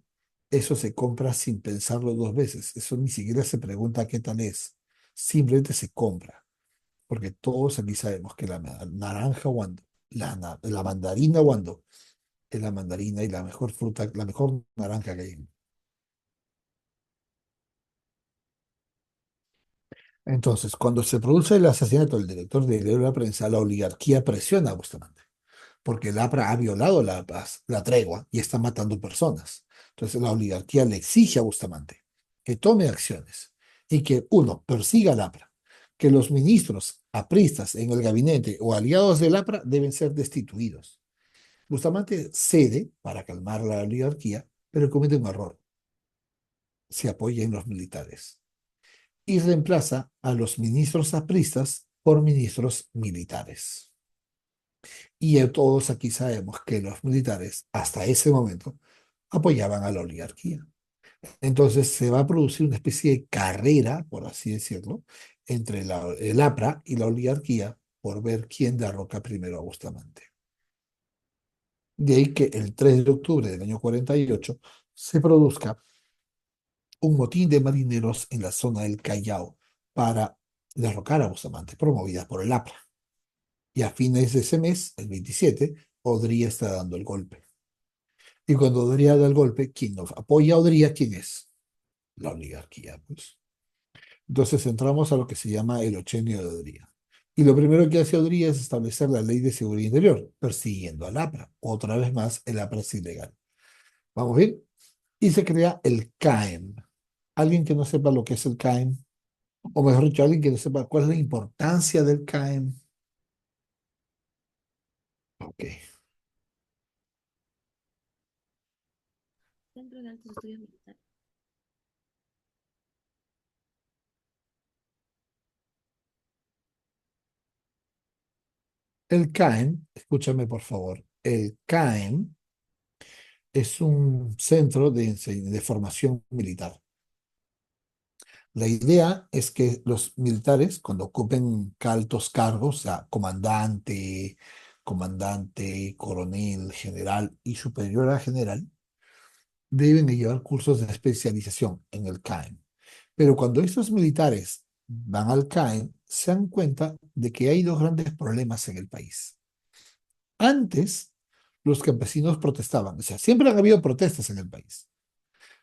[SPEAKER 1] eso se compra sin pensarlo dos veces. Eso ni siquiera se pregunta qué tal es. Simplemente se compra. Porque todos aquí sabemos que la naranja Wando, la mandarina Wando, es la mandarina y la mejor fruta, la mejor naranja que hay. Entonces, cuando se produce el asesinato del director de diario de la prensa, la oligarquía presiona a Bustamante, porque el APRA ha violado la paz, la tregua y está matando personas. Entonces, la oligarquía le exige a Bustamante que tome acciones y que, uno, persiga al APRA, que los ministros apristas en el gabinete o aliados del APRA deben ser destituidos. Bustamante cede para calmar la oligarquía, pero comete un error. Se apoya en los militares y reemplaza a los ministros apristas por ministros militares. Y todos aquí sabemos que los militares, hasta ese momento, apoyaban a la oligarquía. Entonces se va a producir una especie de carrera, por así decirlo, entre el APRA y la oligarquía por ver quién derroca primero a Bustamante. De ahí que el 3 de octubre del año 48 se produzca un motín de marineros en la zona del Callao para derrocar a Bustamante, promovida por el APRA. Y a fines de ese mes, el 27, Odría está dando el golpe. Y cuando Odría da el golpe, ¿quién nos apoya a Odría? ¿Quién es? La oligarquía, pues. Entonces entramos a lo que se llama el ochenio de Odría. Y lo primero que hace Odría es establecer la ley de seguridad interior, persiguiendo al APRA. Otra vez más, el APRA es ilegal. ¿Vamos bien? Y se crea el CAEM. Alguien que no sepa lo que es el CAEM, o mejor dicho, alguien que no sepa cuál es la importancia del CAEM. Ok. El CAEM, escúchame por favor, el CAEM es un centro de formación militar. La idea es que los militares, cuando ocupen altos cargos, o sea, comandante, coronel, general y superior a general, deben de llevar cursos de especialización en el CAEM. Pero cuando estos militares van al CAEM, se dan cuenta de que hay dos grandes problemas en el país. Antes, los campesinos protestaban, o sea, siempre han habido protestas en el país,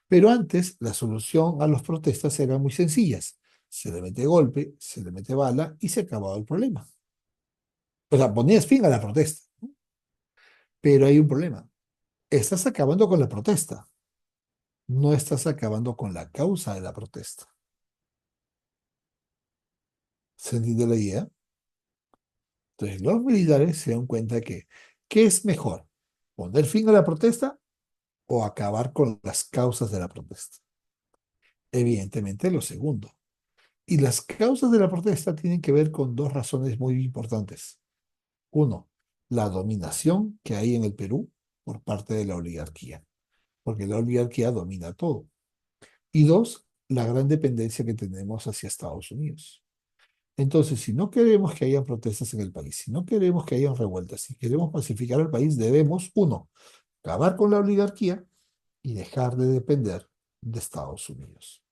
[SPEAKER 1] pero antes la solución a las protestas era muy sencillas. Se le mete golpe, se le mete bala y se acababa el problema. O sea, ponías fin a la protesta. Pero hay un problema. Estás acabando con la protesta, no estás acabando con la causa de la protesta. ¿Se entiende la idea? Entonces, los militares se dan cuenta que, ¿qué es mejor? ¿Poner fin a la protesta o acabar con las causas de la protesta? Evidentemente, lo segundo. Y las causas de la protesta tienen que ver con dos razones muy importantes. Uno, la dominación que hay en el Perú por parte de la oligarquía, porque la oligarquía domina todo. Y dos, la gran dependencia que tenemos hacia Estados Unidos. Entonces, si no queremos que haya protestas en el país, si no queremos que haya revueltas, si queremos pacificar el país, debemos, uno, acabar con la oligarquía y dejar de depender de Estados Unidos.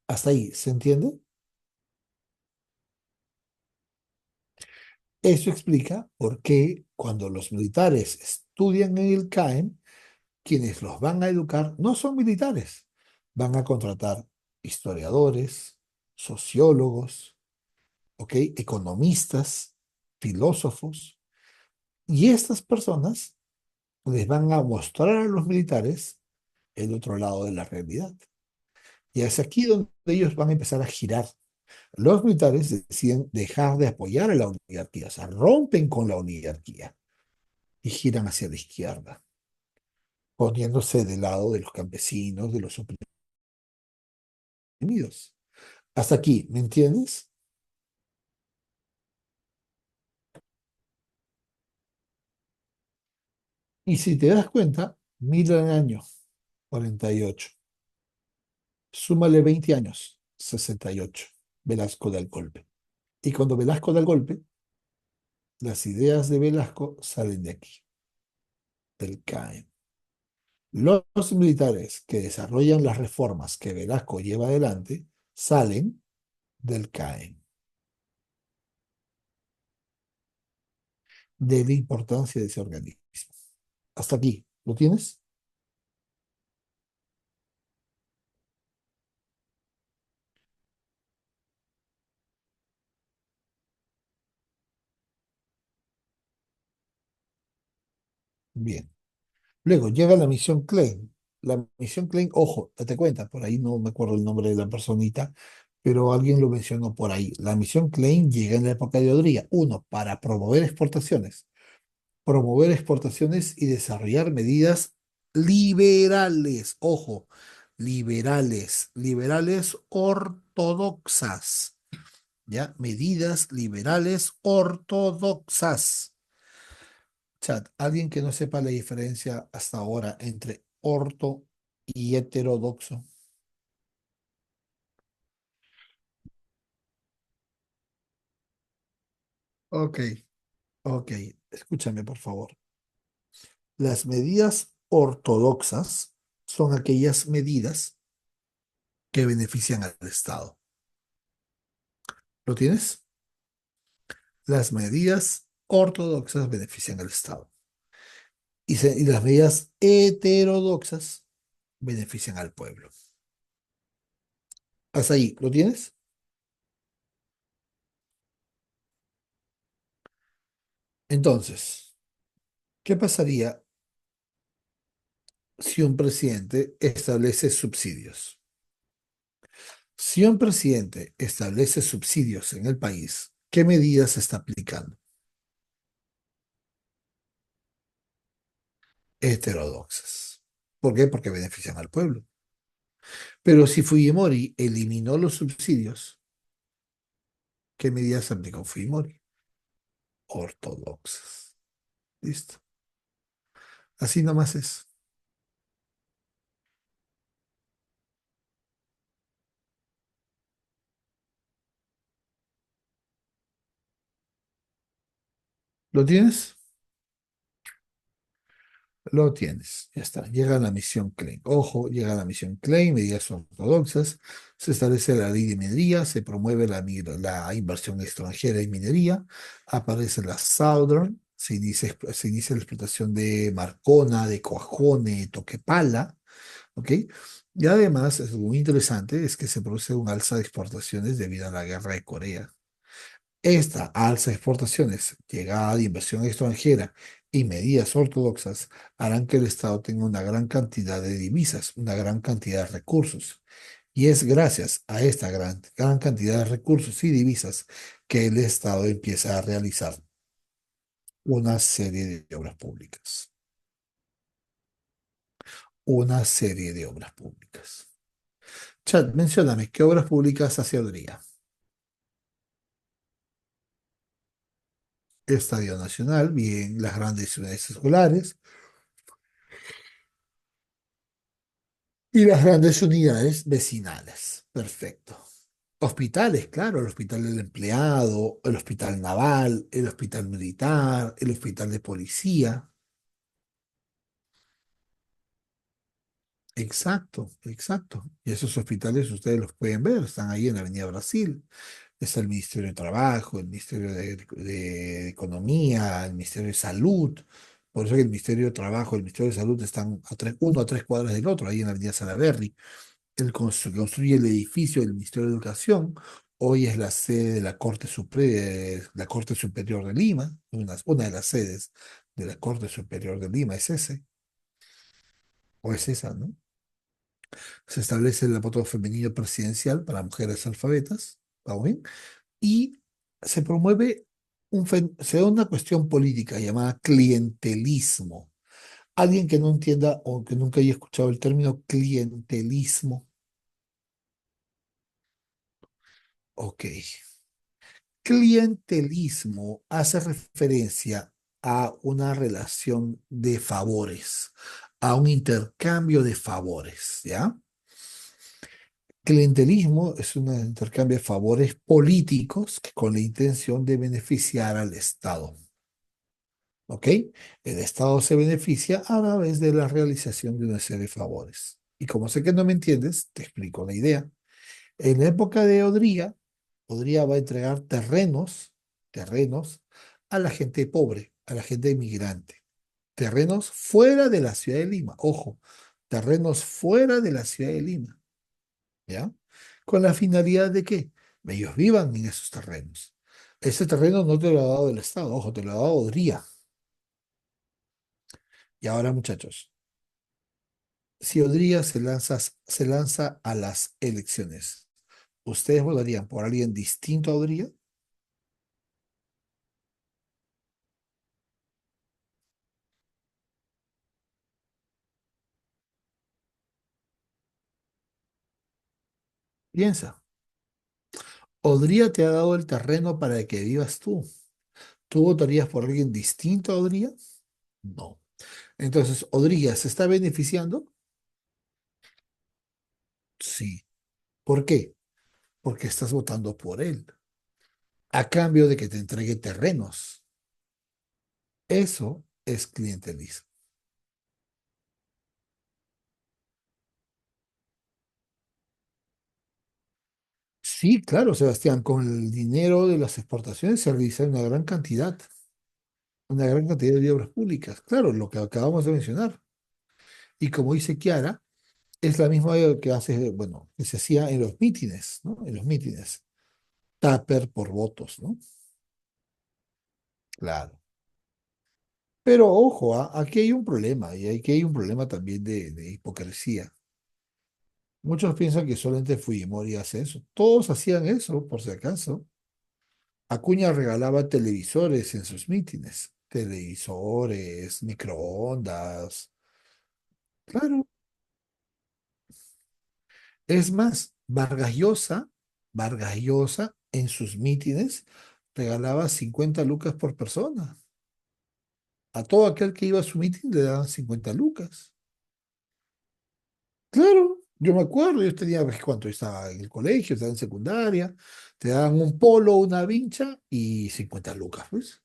[SPEAKER 1] Hasta ahí, ¿se entiende? Eso explica por qué cuando los militares estudian en el CAEM, quienes los van a educar no son militares, van a contratar historiadores, sociólogos, ¿ok? Economistas, filósofos, y estas personas les van a mostrar a los militares el otro lado de la realidad. Y es aquí donde ellos van a empezar a girar. Los militares deciden dejar de apoyar a la oligarquía, o sea, rompen con la oligarquía y giran hacia la izquierda, poniéndose del lado de los campesinos, de los oprimidos. Hasta aquí, ¿me entiendes? Y si te das cuenta, mira el año 48, súmale 20 años, 68, Velasco da el golpe. Y cuando Velasco da el golpe, las ideas de Velasco salen de aquí, del CAE. Los militares que desarrollan las reformas que Velasco lleva adelante salen del CAE. De la importancia de ese organismo. Hasta aquí, ¿lo tienes? Bien. Luego llega la misión Klein. La misión Klein, ojo, date cuenta, por ahí no me acuerdo el nombre de la personita, pero alguien lo mencionó por ahí. La misión Klein llega en la época de Odría. Uno, para promover exportaciones y desarrollar medidas liberales, ojo, liberales ortodoxas, ¿ya? Medidas liberales ortodoxas. Chat, alguien que no sepa la diferencia hasta ahora entre orto y heterodoxo. Ok, ok, escúchame por favor. Las medidas ortodoxas son aquellas medidas que benefician al Estado. ¿Lo tienes? Las medidas ortodoxas benefician al Estado. Y las medidas heterodoxas benefician al pueblo. Hasta ahí, ¿lo tienes? Entonces, ¿qué pasaría si un presidente establece subsidios? Si un presidente establece subsidios en el país, ¿qué medidas se está aplicando? Heterodoxas. ¿Por qué? Porque benefician al pueblo. Pero si Fujimori eliminó los subsidios, ¿qué medidas aplicó Fujimori? Ortodoxas. Listo. Así nomás es. ¿Lo tienes? Lo tienes, ya está. Llega la misión Klein. Ojo, llega la misión Klein, medidas ortodoxas. Se establece la ley de minería, se promueve la inversión extranjera en minería. Aparece la Southern, se inicia la explotación de Marcona, de Coajone, de Toquepala. ¿Ok? Y además, es muy interesante, es que se produce un alza de exportaciones debido a la guerra de Corea. Esta alza de exportaciones, llegada de inversión extranjera y medidas ortodoxas harán que el Estado tenga una gran cantidad de divisas, una gran cantidad de recursos. Y es gracias a esta gran cantidad de recursos y divisas que el Estado empieza a realizar una serie de obras públicas. Una serie de obras públicas. Chat, mencióname, ¿qué obras públicas hace Odría? Estadio Nacional, bien, las grandes ciudades escolares, y las grandes unidades vecinales. Perfecto. Hospitales, claro, el hospital del empleado, el hospital naval, el hospital militar, el hospital de policía. Exacto, exacto. Y esos hospitales ustedes los pueden ver, están ahí en la Avenida Brasil. Está el Ministerio de Trabajo, el Ministerio de Economía, el Ministerio de Salud. Por eso que el Ministerio de Trabajo y el Ministerio de Salud están uno a 3 cuadras del otro, ahí en la Avenida Salaberry. Él construye el edificio del Ministerio de Educación. Hoy es la sede de la Corte Superior de Lima. Una de las sedes de la Corte Superior de Lima es ese, o es esa, ¿no? Se establece el voto femenino presidencial para mujeres alfabetas, ¿vamos bien? Y se promueve se da una cuestión política llamada clientelismo. Alguien que no entienda o que nunca haya escuchado el término clientelismo, ok. Clientelismo hace referencia a una relación de favores, a un intercambio de favores, ¿ya? Clientelismo es un intercambio de favores políticos con la intención de beneficiar al Estado, ¿ok? El Estado se beneficia a través de la realización de una serie de favores. Y como sé que no me entiendes, te explico la idea. En la época de Odría, Odría va a entregar terrenos a la gente pobre, a la gente inmigrante. Terrenos fuera de la ciudad de Lima. Ojo, terrenos fuera de la ciudad de Lima, ¿ya? Con la finalidad de que ellos vivan en esos terrenos. Ese terreno no te lo ha dado el Estado, ojo, te lo ha dado Odría. Y ahora, muchachos, si Odría se lanza a las elecciones, ¿ustedes votarían por alguien distinto a Odría? Piensa. Odría te ha dado el terreno para que vivas tú. ¿Tú votarías por alguien distinto a Odría? No. Entonces, ¿Odría se está beneficiando? Sí. ¿Por qué? Porque estás votando por él, a cambio de que te entregue terrenos. Eso es clientelismo. Sí, claro, Sebastián, con el dinero de las exportaciones se realiza una gran cantidad de obras públicas. Claro, lo que acabamos de mencionar. Y como dice Kiara, es la misma que hace, bueno, que se hacía en los mítines, ¿no? En los mítines. Tupper por votos, ¿no? Claro. Pero ojo, aquí hay un problema, y aquí hay un problema también de hipocresía. Muchos piensan que solamente Fujimori hace eso. Todos hacían eso, por si acaso. Acuña regalaba televisores en sus mítines. Televisores, microondas. Claro. Es más, Vargas Llosa en sus mítines regalaba 50 lucas por persona. A todo aquel que iba a su mitin le daban 50 lucas. Claro, yo me acuerdo, yo tenía, pues, ¿cuánto? Yo estaba en el colegio, estaba en secundaria, te daban un polo, una vincha y 50 lucas, pues.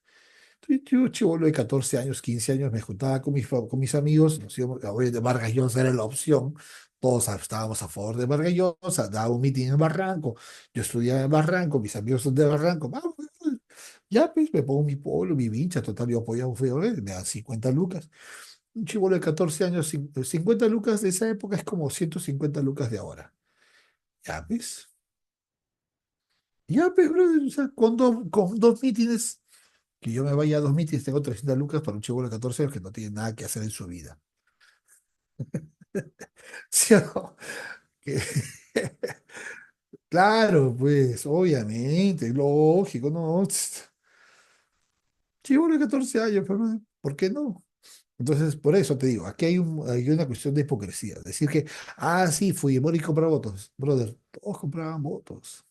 [SPEAKER 1] Yo, chibolo de 14 años, 15 años, me juntaba con mis amigos, nos íbamos, oye, de Vargas Llosa era la opción, todos estábamos a favor de Vargas Llosa, daba un mitin en Barranco, yo estudiaba en Barranco, mis amigos son de Barranco, vamos, pues, ya pues me pongo mi polo, mi vincha, total, yo apoyaba un feo, me dan 50 lucas. Un chibolo de 14 años, 50 lucas de esa época es como 150 lucas de ahora. Ya ves, ya ves, brother, o sea, con dos mítines, que yo me vaya a dos mítines, tengo 300 lucas para un chibolo de 14 años que no tiene nada que hacer en su vida. ¿Sí o no? Que- Claro, pues, obviamente, lógico, no. Chibolo de 14 años, pero ¿por qué no? Entonces, por eso te digo, aquí hay una cuestión de hipocresía. Decir que, sí, Fujimori compra votos. Brother, todos compraban votos.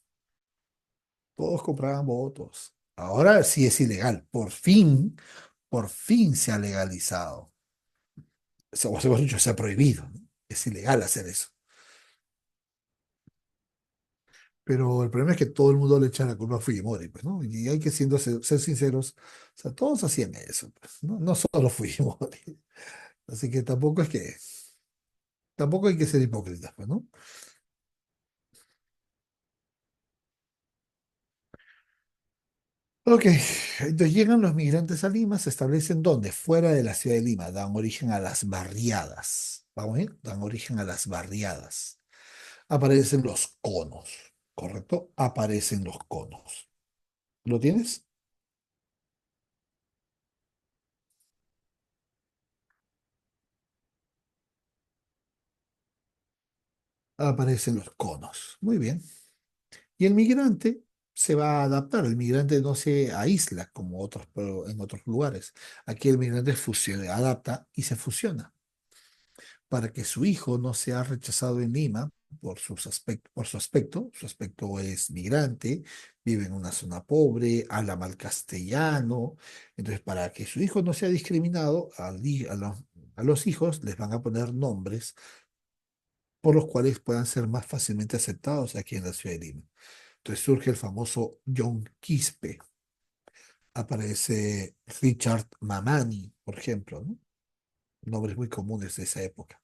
[SPEAKER 1] Todos compraban votos. Ahora sí es ilegal. Por fin se ha legalizado. O sea, mejor dicho, se ha prohibido, ¿no? Es ilegal hacer eso. Pero el problema es que todo el mundo le echa la culpa a Fujimori, pues, ¿no? Y hay que ser sinceros, o sea, todos hacían eso, pues, ¿no? No solo Fujimori. Así que tampoco hay que ser hipócritas, pues, ¿no? Ok, entonces llegan los migrantes a Lima, se establecen ¿dónde? Fuera de la ciudad de Lima, dan origen a las barriadas. ¿Vamos bien? Dan origen a las barriadas. Aparecen los conos, ¿correcto? Aparecen los conos. ¿Lo tienes? Aparecen los conos. Muy bien. Y el migrante se va a adaptar. El migrante no se aísla como en otros lugares. Aquí el migrante fusiona, adapta y se fusiona para que su hijo no sea rechazado en Lima por su aspecto. Su aspecto es migrante, vive en una zona pobre, habla mal castellano. Entonces, para que su hijo no sea discriminado, a los hijos les van a poner nombres por los cuales puedan ser más fácilmente aceptados aquí en la ciudad de Lima. Entonces surge el famoso John Quispe, aparece Richard Mamani, por ejemplo, ¿no? Nombres muy comunes de esa época.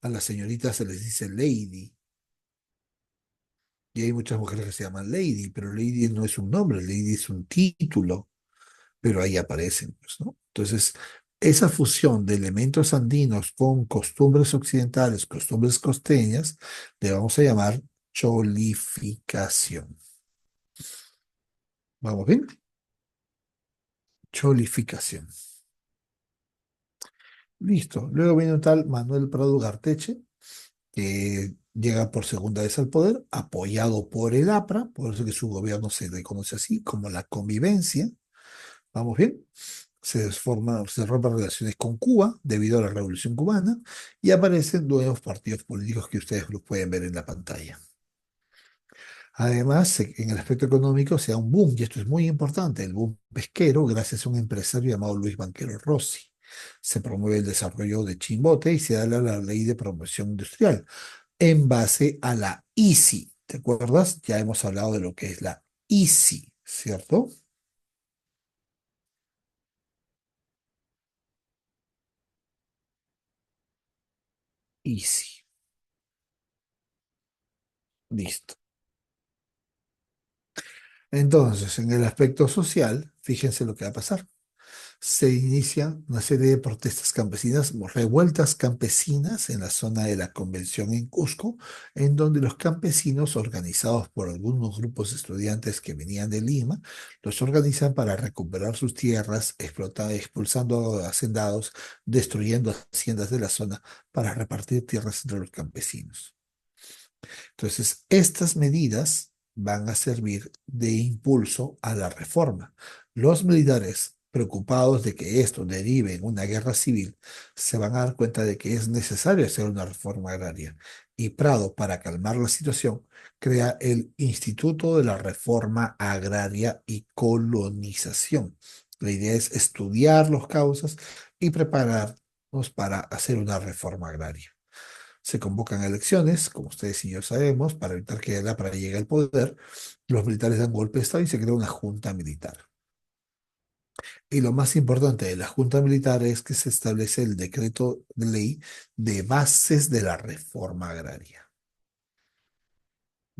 [SPEAKER 1] A las señoritas se les dice lady, y hay muchas mujeres que se llaman lady, pero lady no es un nombre, lady es un título, pero ahí aparecen, pues, ¿no? Entonces, esa fusión de elementos andinos con costumbres occidentales, costumbres costeñas, le vamos a llamar cholificación. ¿Vamos bien? Cholificación. Listo. Luego viene un tal Manuel Prado Garteche, que llega por segunda vez al poder, apoyado por el APRA, por eso que su gobierno se le conoce así, como la convivencia. ¿Vamos bien? Se rompen relaciones con Cuba debido a la Revolución Cubana y aparecen nuevos partidos políticos que ustedes los pueden ver en la pantalla. Además, en el aspecto económico se da un boom, y esto es muy importante, el boom pesquero, gracias a un empresario llamado Luis Banquero Rossi. Se promueve el desarrollo de Chimbote y se da la ley de promoción industrial en base a la ICI. ¿Te acuerdas? Ya hemos hablado de lo que es la ICI, ¿cierto? ICI. Listo. Entonces, en el aspecto social, fíjense lo que va a pasar. Se inicia una serie de protestas campesinas, revueltas campesinas en la zona de la Convención en Cusco, en donde los campesinos, organizados por algunos grupos de estudiantes que venían de Lima, los organizan para recuperar sus tierras, expulsando a hacendados, destruyendo haciendas de la zona para repartir tierras entre los campesinos. Entonces, estas medidas van a servir de impulso a la reforma. Los militares preocupados de que esto derive en una guerra civil, se van a dar cuenta de que es necesario hacer una reforma agraria. Y Prado, para calmar la situación, crea el Instituto de la Reforma Agraria y Colonización. La idea es estudiar las causas y prepararnos para hacer una reforma agraria. Se convocan elecciones, como ustedes y yo sabemos, para evitar que el APRA llegue al poder. Los militares dan golpe de Estado y se crea una junta militar. Y lo más importante de la junta militar es que se establece el decreto de ley de bases de la reforma agraria.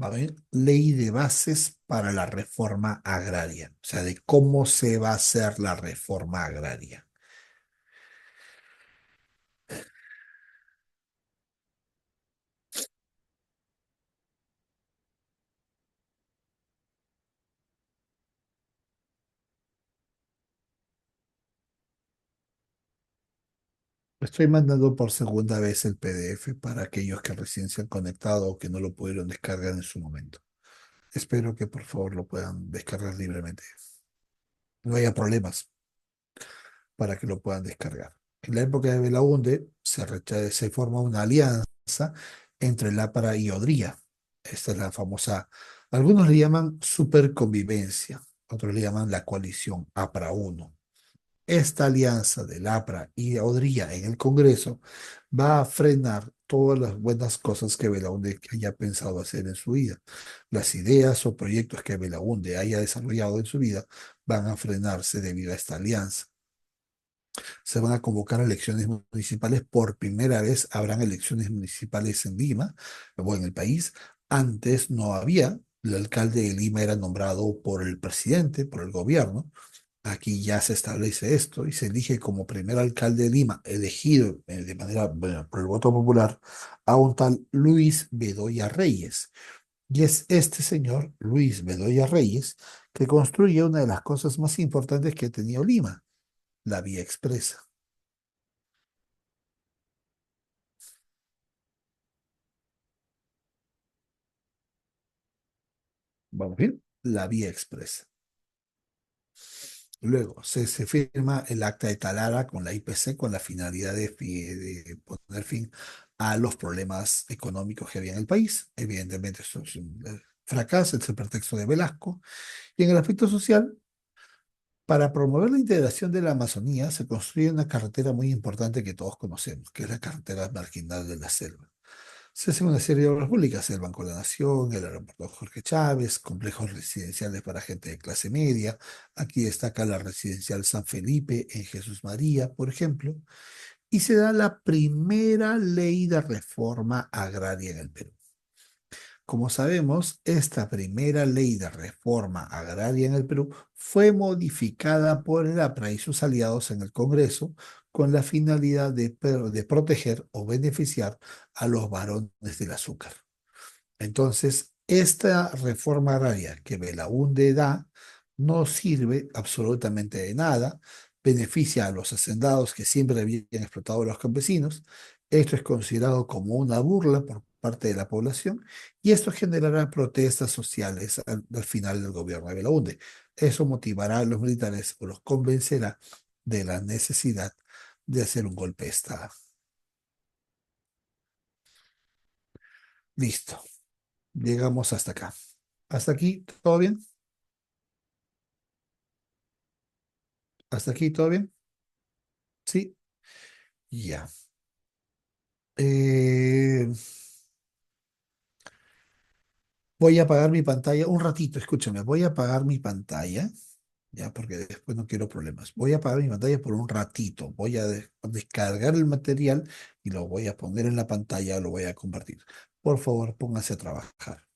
[SPEAKER 1] ¿Va a haber ley de bases para la reforma agraria? O sea, de cómo se va a hacer la reforma agraria. Estoy mandando por segunda vez el PDF para aquellos que recién se han conectado o que no lo pudieron descargar en su momento. Espero que por favor lo puedan descargar libremente. No haya problemas para que lo puedan descargar. En la época de Belaúnde se forma una alianza entre Lápara y Odría. Esta es la famosa, algunos le llaman superconvivencia, otros le llaman la coalición APRA 1. Esta alianza del APRA y Odría en el Congreso va a frenar todas las buenas cosas que Belaúnde haya pensado hacer en su vida. Las ideas o proyectos que Belaúnde haya desarrollado en su vida van a frenarse debido a esta alianza. Se van a convocar elecciones municipales. Por primera vez habrán elecciones municipales en Lima o en el país. Antes no había. El alcalde de Lima era nombrado por el presidente, por el gobierno. Aquí ya se establece esto y se elige como primer alcalde de Lima, elegido de manera, bueno, por el voto popular, a un tal Luis Bedoya Reyes. Y es este señor, Luis Bedoya Reyes, que construye una de las cosas más importantes que ha tenido Lima, la vía expresa. Vamos bien, la vía expresa. Luego se firma el acta de Talara con la IPC con la finalidad de poner fin a los problemas económicos que había en el país. Evidentemente, eso es un fracaso, es el pretexto de Velasco. Y en el aspecto social, para promover la integración de la Amazonía, se construye una carretera muy importante que todos conocemos, que es la carretera marginal de la selva. Se hacen una serie de obras públicas, el Banco de la Nación, el aeropuerto Jorge Chávez, complejos residenciales para gente de clase media. Aquí destaca la residencial San Felipe en Jesús María, por ejemplo. Y se da la primera ley de reforma agraria en el Perú. Como sabemos, esta primera ley de reforma agraria en el Perú fue modificada por el APRA y sus aliados en el Congreso con la finalidad de proteger o beneficiar a los varones del azúcar. Entonces, esta reforma agraria que Belaúnde da no sirve absolutamente de nada, beneficia a los hacendados que siempre habían explotado a los campesinos. Esto es considerado como una burla por parte de la población y esto generará protestas sociales al final del gobierno de Belaúnde. Eso motivará a los militares o los convencerá de la necesidad de hacer un golpe de Estado. Listo, llegamos hasta acá. ¿Hasta aquí todo bien? ¿Hasta aquí todo bien? Sí, ya. Eh, Voy a apagar mi pantalla un ratito, escúchame, voy a apagar mi pantalla, ya, porque después no quiero problemas. Voy a apagar mi pantalla por un ratito, voy a descargar el material y lo voy a poner en la pantalla, lo voy a compartir. Por favor, póngase a trabajar.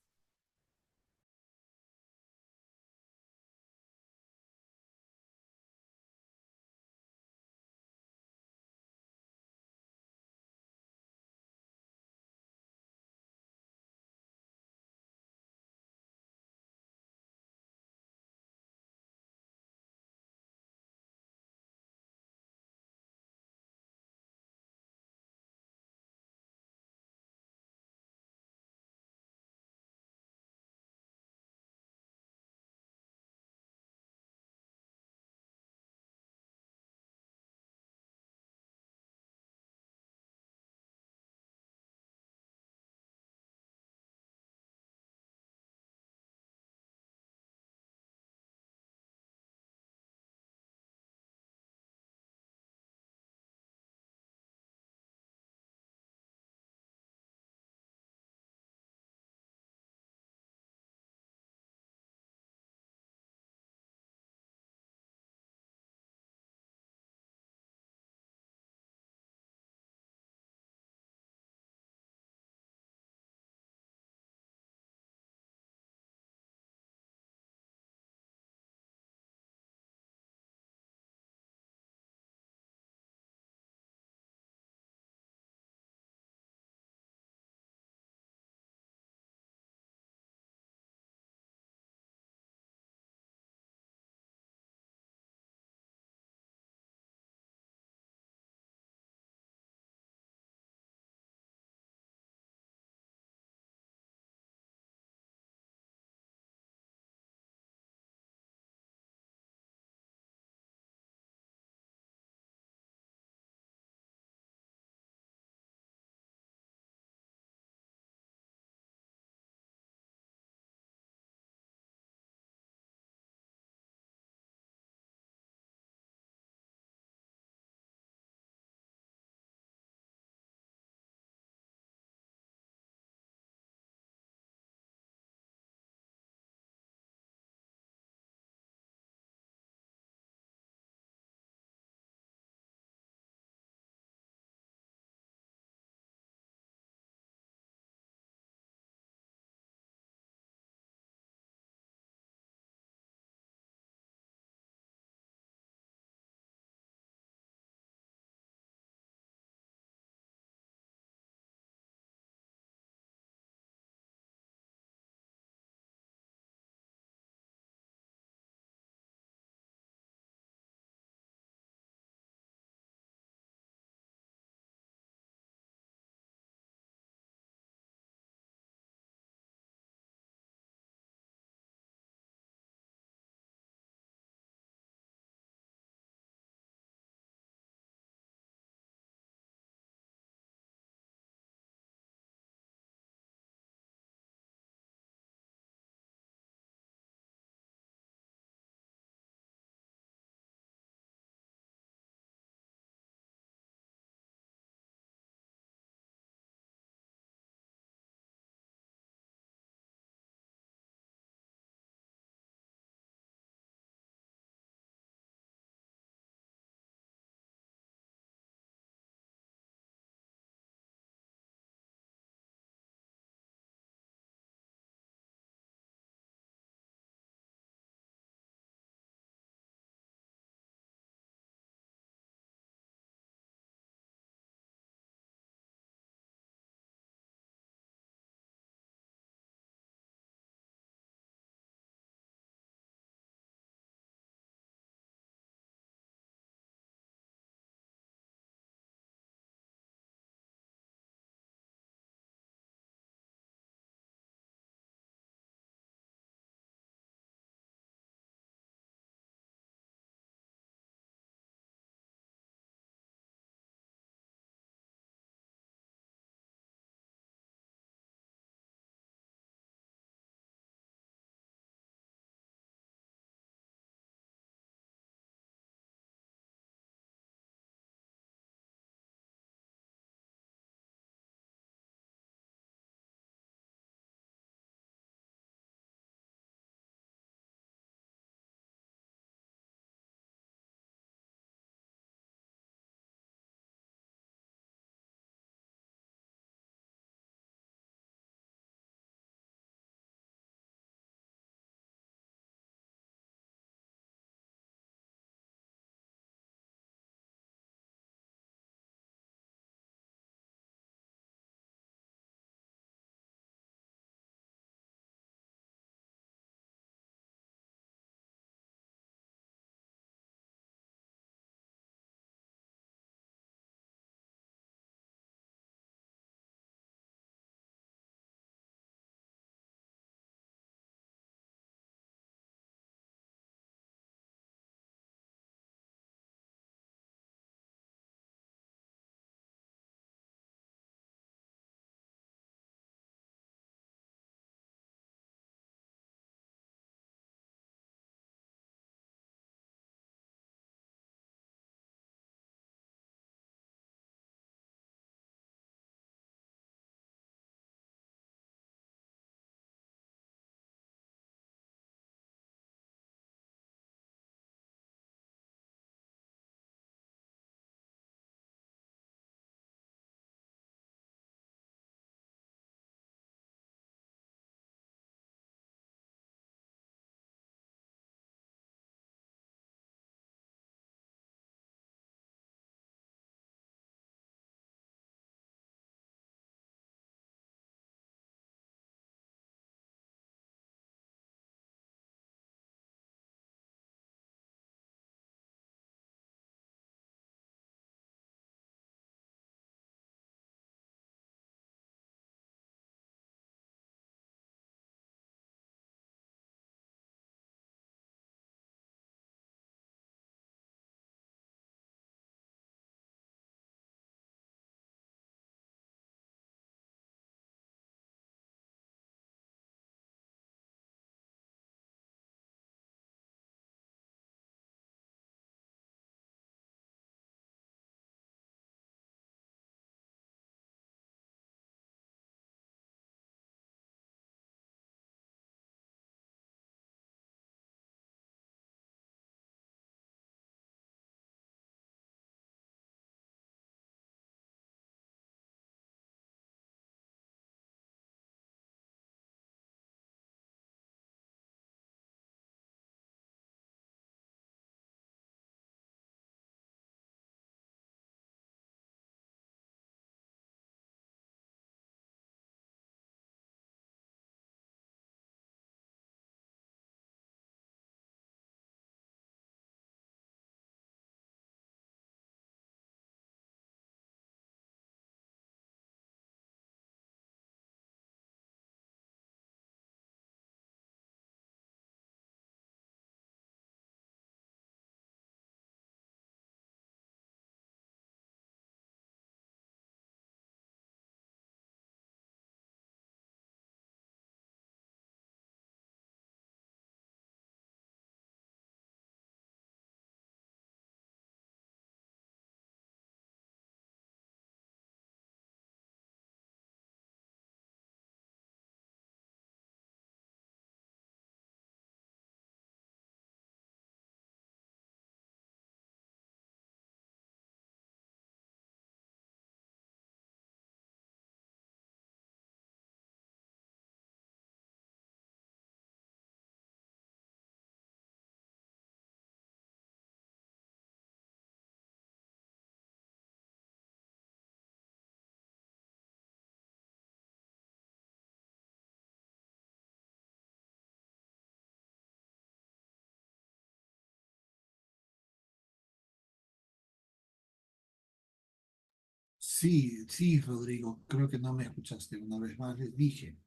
[SPEAKER 1] Sí, sí, Rodrigo, creo que no me escuchaste. Una vez más les dije.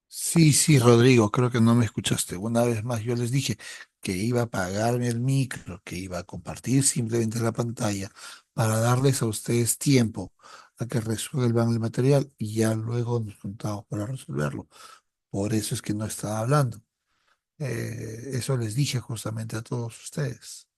[SPEAKER 1] Sí, sí, Rodrigo, creo que no me escuchaste. Una vez más yo les dije que iba a apagarme el micro, que iba a compartir simplemente la pantalla para darles a ustedes tiempo a que resuelvan el material y ya luego nos juntamos para resolverlo. Por eso es que no estaba hablando. Eso les dije justamente a todos ustedes.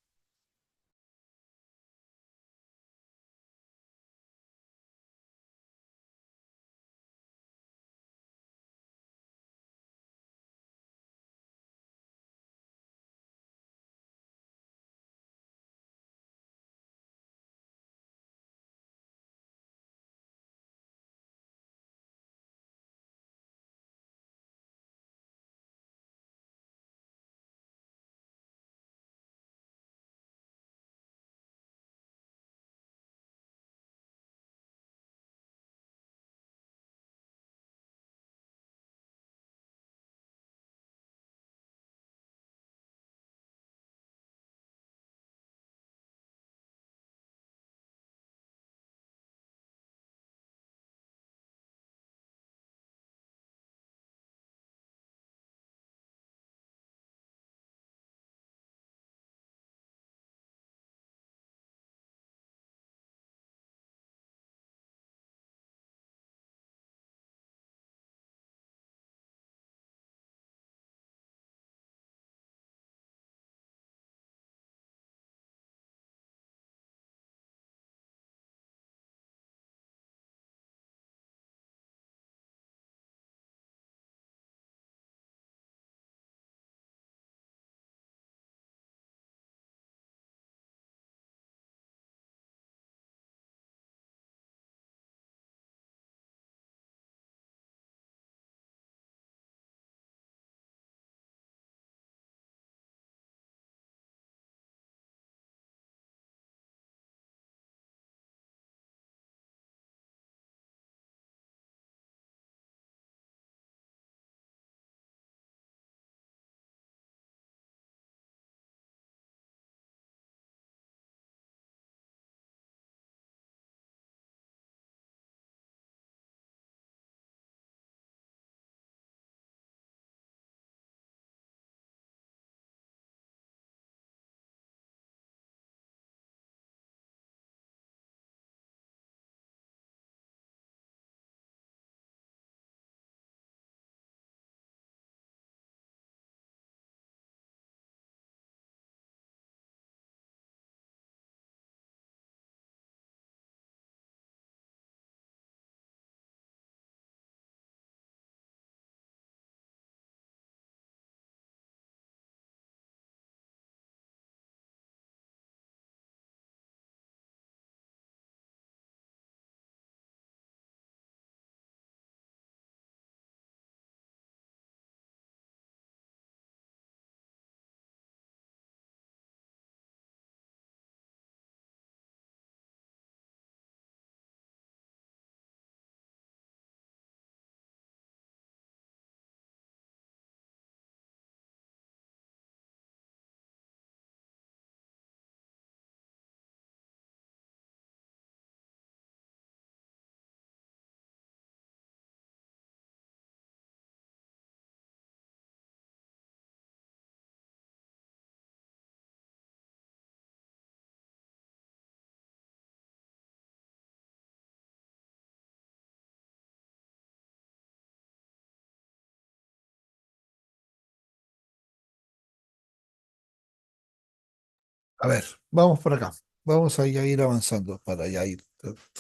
[SPEAKER 1] A ver, vamos por acá. Vamos a ya ir avanzando para ya ir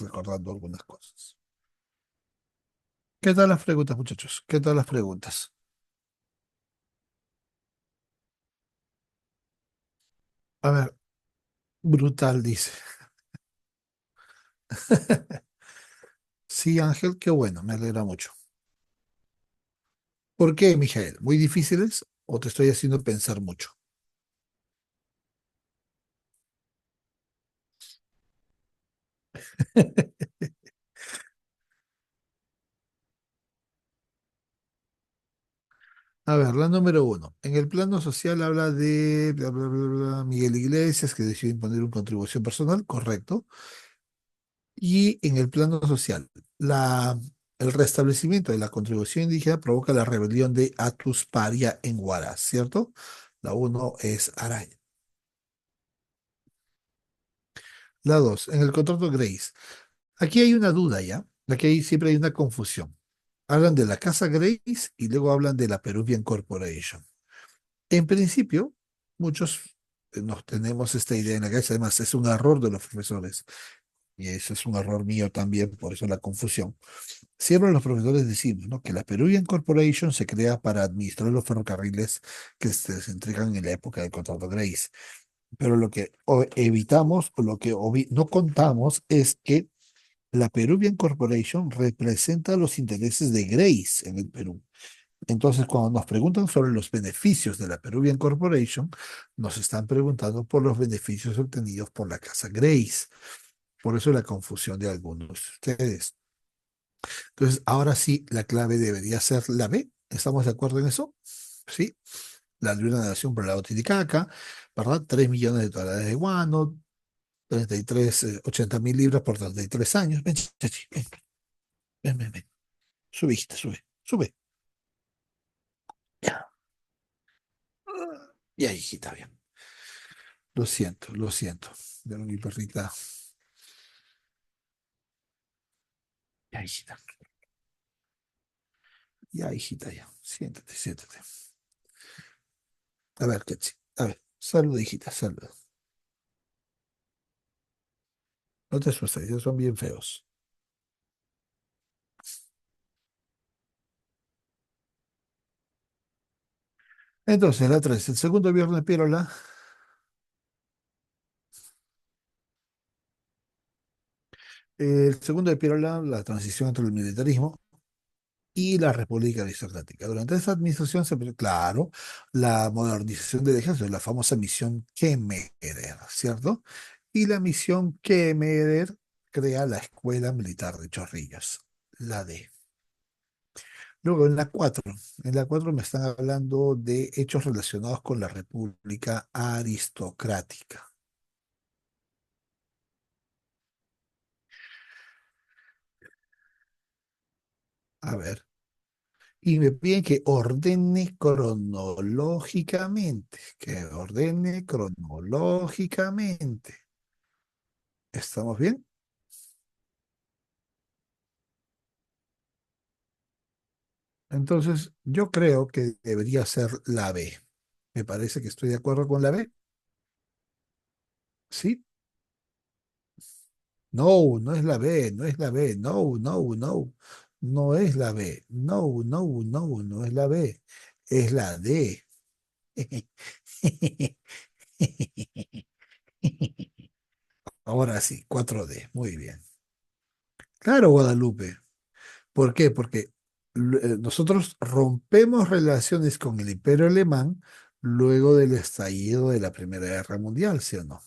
[SPEAKER 1] recordando algunas cosas. ¿Qué tal las preguntas, muchachos? ¿Qué tal las preguntas? A ver, brutal, dice. Sí, Ángel, qué bueno, me alegra mucho. ¿Por qué, Mijael? ¿Muy difíciles o te estoy haciendo pensar mucho? A ver, la número uno. En el plano social habla de bla, bla, bla, bla, Miguel Iglesias, que decidió imponer una contribución personal, correcto. Y en el plano social, el restablecimiento de la contribución indígena provoca la rebelión de Atus Paria en Huaraz, ¿cierto? La uno es Araña. La 2 en el contrato Grace. Aquí hay una duda ya. Aquí siempre hay una confusión. Hablan de la Casa Grace y luego hablan de la Peruvian Corporation. En principio, muchos nos tenemos esta idea en la cabeza. Además, es un error de los profesores. Y eso es un error mío también, por eso la confusión. Siempre los profesores decimos, ¿no?, que la Peruvian Corporation se crea para administrar los ferrocarriles que se entregan en la época del contrato Grace. Pero lo que evitamos o lo que no contamos es que la Peruvian Corporation representa los intereses de Grace en el Perú. Entonces, cuando nos preguntan sobre los beneficios de la Peruvian Corporation, nos están preguntando por los beneficios obtenidos por la Casa Grace. Por eso la confusión de algunos de ustedes. Entonces, ahora sí, la clave debería ser la B. ¿Estamos de acuerdo en eso? Sí. La de una nación por la Titicaca, ¿verdad? 3 millones de dólares de guano, 33, 80.000 libras por 33 años. Ven, chachi, ven, ven, ven, ven. Sube, hijita, sube, sube. Ya, ya, hijita, bien. Lo siento, lo siento. Pero mi perrita. Ya, hijita. Ya, hijita, ya. Siéntate, siéntate. A ver, Ketsi. A ver, saluda, hijita, saluda. No te asustes, ellos son bien feos. Entonces, la 3, el segundo viernes de Pirola, el segundo de Pirola, la transición entre el militarismo y la República Aristocrática. Durante esta administración claro, la modernización del ejército, la famosa misión Kemmerer, ¿cierto? Y la misión Kemmerer crea la Escuela Militar de Chorrillos, la D. Luego en la 4 me están hablando de hechos relacionados con la República Aristocrática. A ver. Y me piden que ordene cronológicamente, que ordene cronológicamente. ¿Estamos bien? Entonces, yo creo que debería ser la B. Me parece que estoy de acuerdo con la B. ¿Sí? No, no es la B, no es la B. No, no, no. No es la B. No, no, no, no es la B. Es la D. Ahora sí, 4D. Muy bien. Claro, Guadalupe. ¿Por qué? Porque nosotros rompemos relaciones con el Imperio Alemán luego del estallido de la Primera Guerra Mundial, ¿sí o no?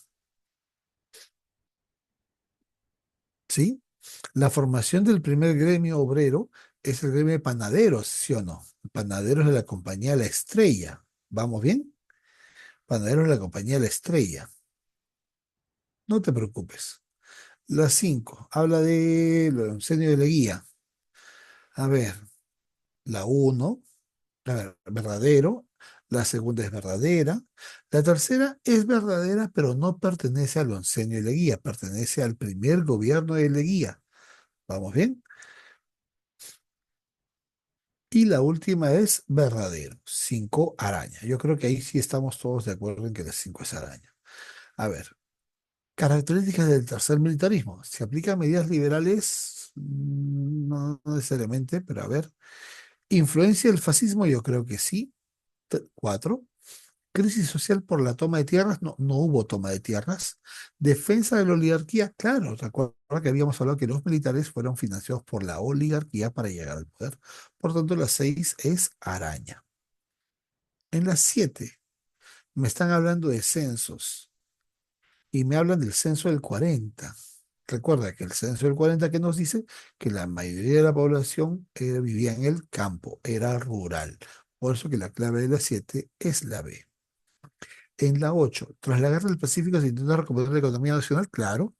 [SPEAKER 1] ¿Sí? La formación del primer gremio obrero es el gremio de panaderos, ¿sí o no? Panaderos de la compañía La Estrella. ¿Vamos bien? Panaderos de la compañía La Estrella. No te preocupes. La 5 habla de lo incendio de Leguía. A ver, la uno. A ver, verdadero. La segunda es verdadera. La tercera es verdadera, pero no pertenece al oncenio de Leguía, pertenece al primer gobierno de Leguía. ¿Vamos bien? Y la última es verdadero. 5, araña. Yo creo que ahí sí estamos todos de acuerdo en que la 5 es araña. A ver, características del tercer militarismo. ¿Se aplican medidas liberales? No, no necesariamente, pero a ver. ¿Influencia del fascismo? Yo creo que sí. 4. Crisis social por la toma de tierras, no, no hubo toma de tierras. Defensa de la oligarquía, claro, recuerda que habíamos hablado que los militares fueron financiados por la oligarquía para llegar al poder. Por tanto, la 6 es araña. En la 7 me están hablando de censos y me hablan del censo del 40. Recuerda que el censo del 40 que nos dice que la mayoría de la población vivía en el campo, era rural. Por eso que la clave de la 7 es la B. En la 8, tras la guerra del Pacífico se intentó recuperar la economía nacional, claro.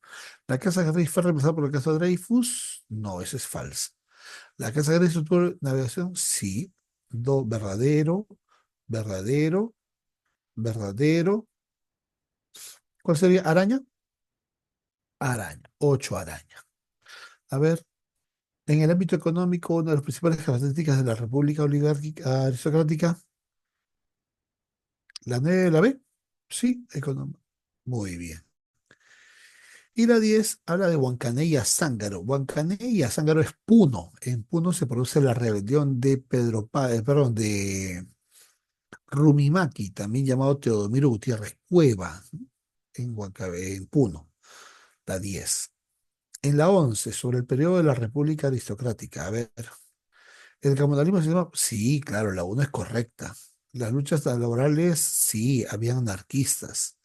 [SPEAKER 1] La Casa Gray fue reemplazada por la Casa Dreyfus, no, esa es falsa. La Casa Gray sostuvo navegación, sí. Verdadero, verdadero, verdadero. ¿Cuál sería? ¿Araña? Araña, 8 araña. A ver, en el ámbito económico, una de las principales características de la República Oligárquica Aristocrática, la 9, ¿la B? Sí, económico. Muy bien. Y la 10 habla de Huancaneya Zángaro. Huancaneya Zángaro es Puno. En Puno se produce la rebelión de perdón, de Rumimaki, también llamado Teodomiro Gutiérrez Cueva, en Puno, la 10. En la 11 sobre el periodo de la República Aristocrática. A ver, ¿el comunalismo se llama? Sí, claro, la 1 es correcta. Las luchas laborales, sí, habían anarquistas.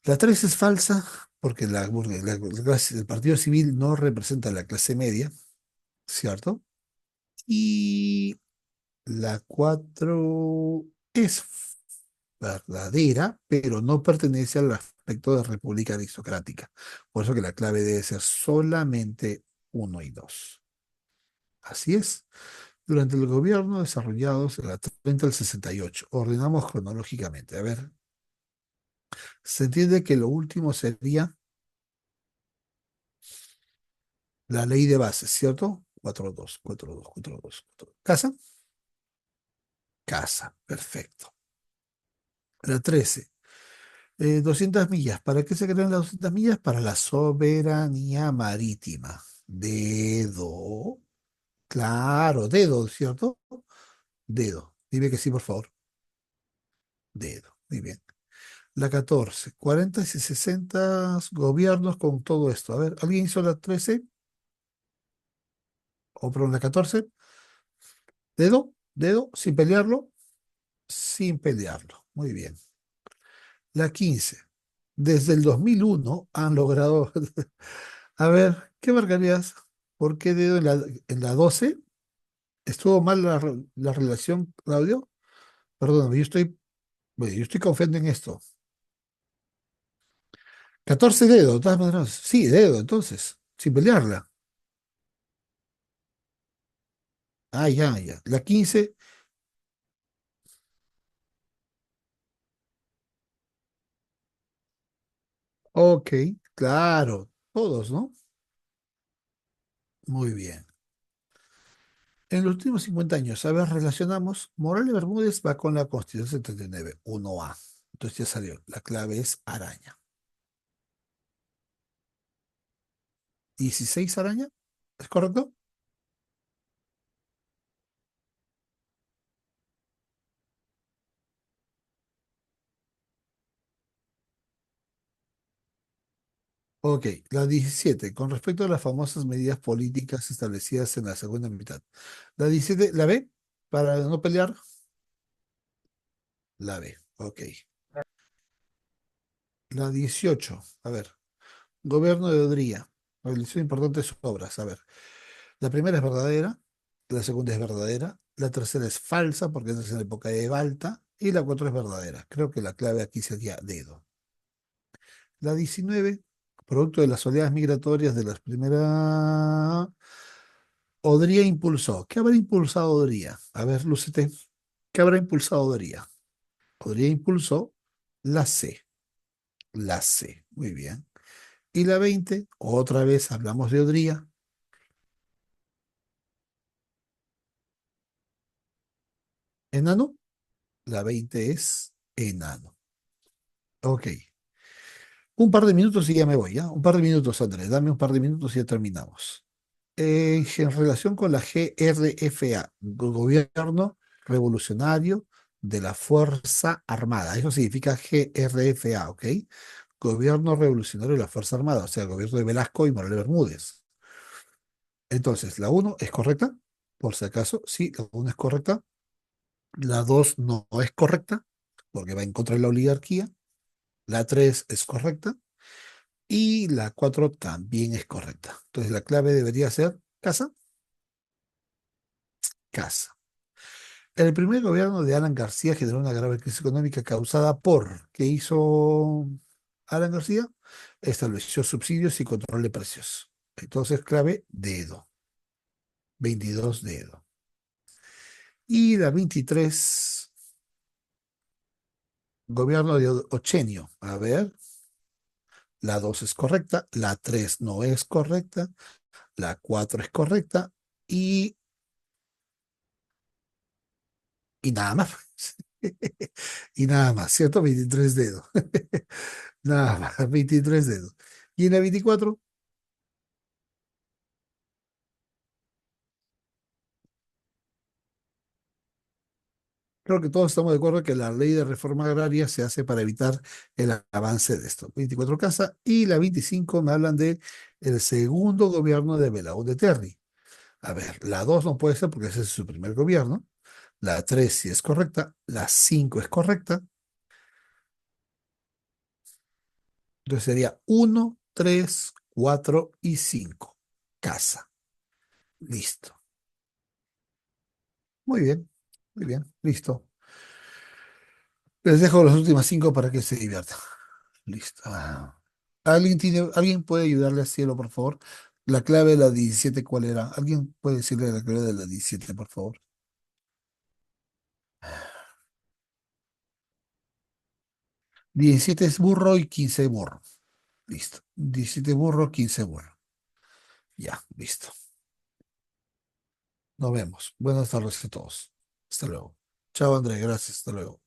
[SPEAKER 1] La 3 es falsa porque el partido civil no representa a la clase media, ¿cierto? Y la 4 es verdadera, pero no pertenece al aspecto de república aristocrática. Por eso que la clave debe ser solamente 1 y 2. Así es. Durante el gobierno desarrollados de la 30 al 68. Ordenamos cronológicamente. A ver, se entiende que lo último sería la ley de bases, ¿cierto? 4-2, 4-2, 4-2, 4-2. ¿Casa? Casa, perfecto. La 13. 200 millas. ¿Para qué se crean las 200 millas? Para la soberanía marítima. Dedo. Claro, dedo, ¿cierto? Dedo. Dime que sí, por favor. Dedo. Muy bien. La 14. 40 y 60 gobiernos con todo esto. A ver, ¿alguien hizo la 13? O perdón, la 14. Dedo, dedo, sin pelearlo. Sin pelearlo. Muy bien. La 15. Desde el 2001 han logrado. A ver, ¿qué marcarías? ¿Por qué dedo en la 12? ¿Estuvo mal la relación, Claudio? Perdóname, bueno, yo estoy confiando en esto. 14 dedos, de todas maneras. Sí, dedo, entonces, sin pelearla. Ah, ya, ya. La 15, ok, claro, todos, ¿no? Muy bien. En los últimos 50 años, a ver, relacionamos, Morales Bermúdez va con la Constitución 79, 1A. Entonces ya salió. La clave es araña. 16 araña, ¿es correcto? Ok, la 17, con respecto a las famosas medidas políticas establecidas en la segunda mitad. La 17, ¿la B? Para no pelear, la B. Ok. La 18, a ver, gobierno de Odría. Realizó importantes obras. A ver, la primera es verdadera, la segunda es verdadera, la tercera es falsa porque es en la época de Balta y la cuatro es verdadera. Creo que la clave aquí sería dedo. La 19, producto de las oleadas migratorias de las primeras. Odría impulsó. ¿Qué habrá impulsado Odría? A ver, Lucete. ¿Qué habrá impulsado Odría? Odría impulsó la C. La C. Muy bien. Y la 20, otra vez hablamos de Odría. ¿Enano? La 20 es enano. Ok. Un par de minutos y ya me voy, ¿ya? Un par de minutos, Andrés. Dame un par de minutos y ya terminamos. En relación con la GRFA, Gobierno Revolucionario de la Fuerza Armada. Eso significa GRFA, ¿ok? Gobierno Revolucionario de la Fuerza Armada, o sea, el gobierno de Velasco y Morales Bermúdez. Entonces, la uno es correcta, por si acaso, sí, la 1 es correcta. La 2 no es correcta, porque va en contra de la oligarquía. La 3 es correcta. Y la 4 también es correcta. Entonces, la clave debería ser casa, casa. El primer gobierno de Alan García generó una grave crisis económica causada por, ¿qué hizo Alan García? Estableció subsidios y control de precios. Entonces, clave, dedo. 22 dedo. Y la 23, gobierno de Ochenio. A ver, la 2 es correcta, la 3 no es correcta, la 4 es correcta y, y nada más. Y nada más, ¿cierto? 23 dedos. Nada más, 23 dedos. Y en la 24, creo que todos estamos de acuerdo que la ley de reforma agraria se hace para evitar el avance de esto. 24 casa. Y la 25 me hablan de el segundo gobierno de Belaúnde Terry. A ver, la 2 no puede ser porque ese es su primer gobierno. La 3 sí es correcta. La 5 es correcta. Entonces sería uno, 3, 4 y 5. Casa. Listo. Muy bien. Muy bien. Listo. Les dejo las últimas 5 para que se diviertan. Listo. ¿Alguien puede ayudarle a Cielo, por favor? La clave de la 17, ¿cuál era? ¿Alguien puede decirle la clave de la 17, por favor? 17 es burro y 15 burro. Listo. 17 burro, 15 burro. Ya, listo. Nos vemos. Buenas tardes a todos. Hasta luego. Chao, André. Gracias. Hasta luego.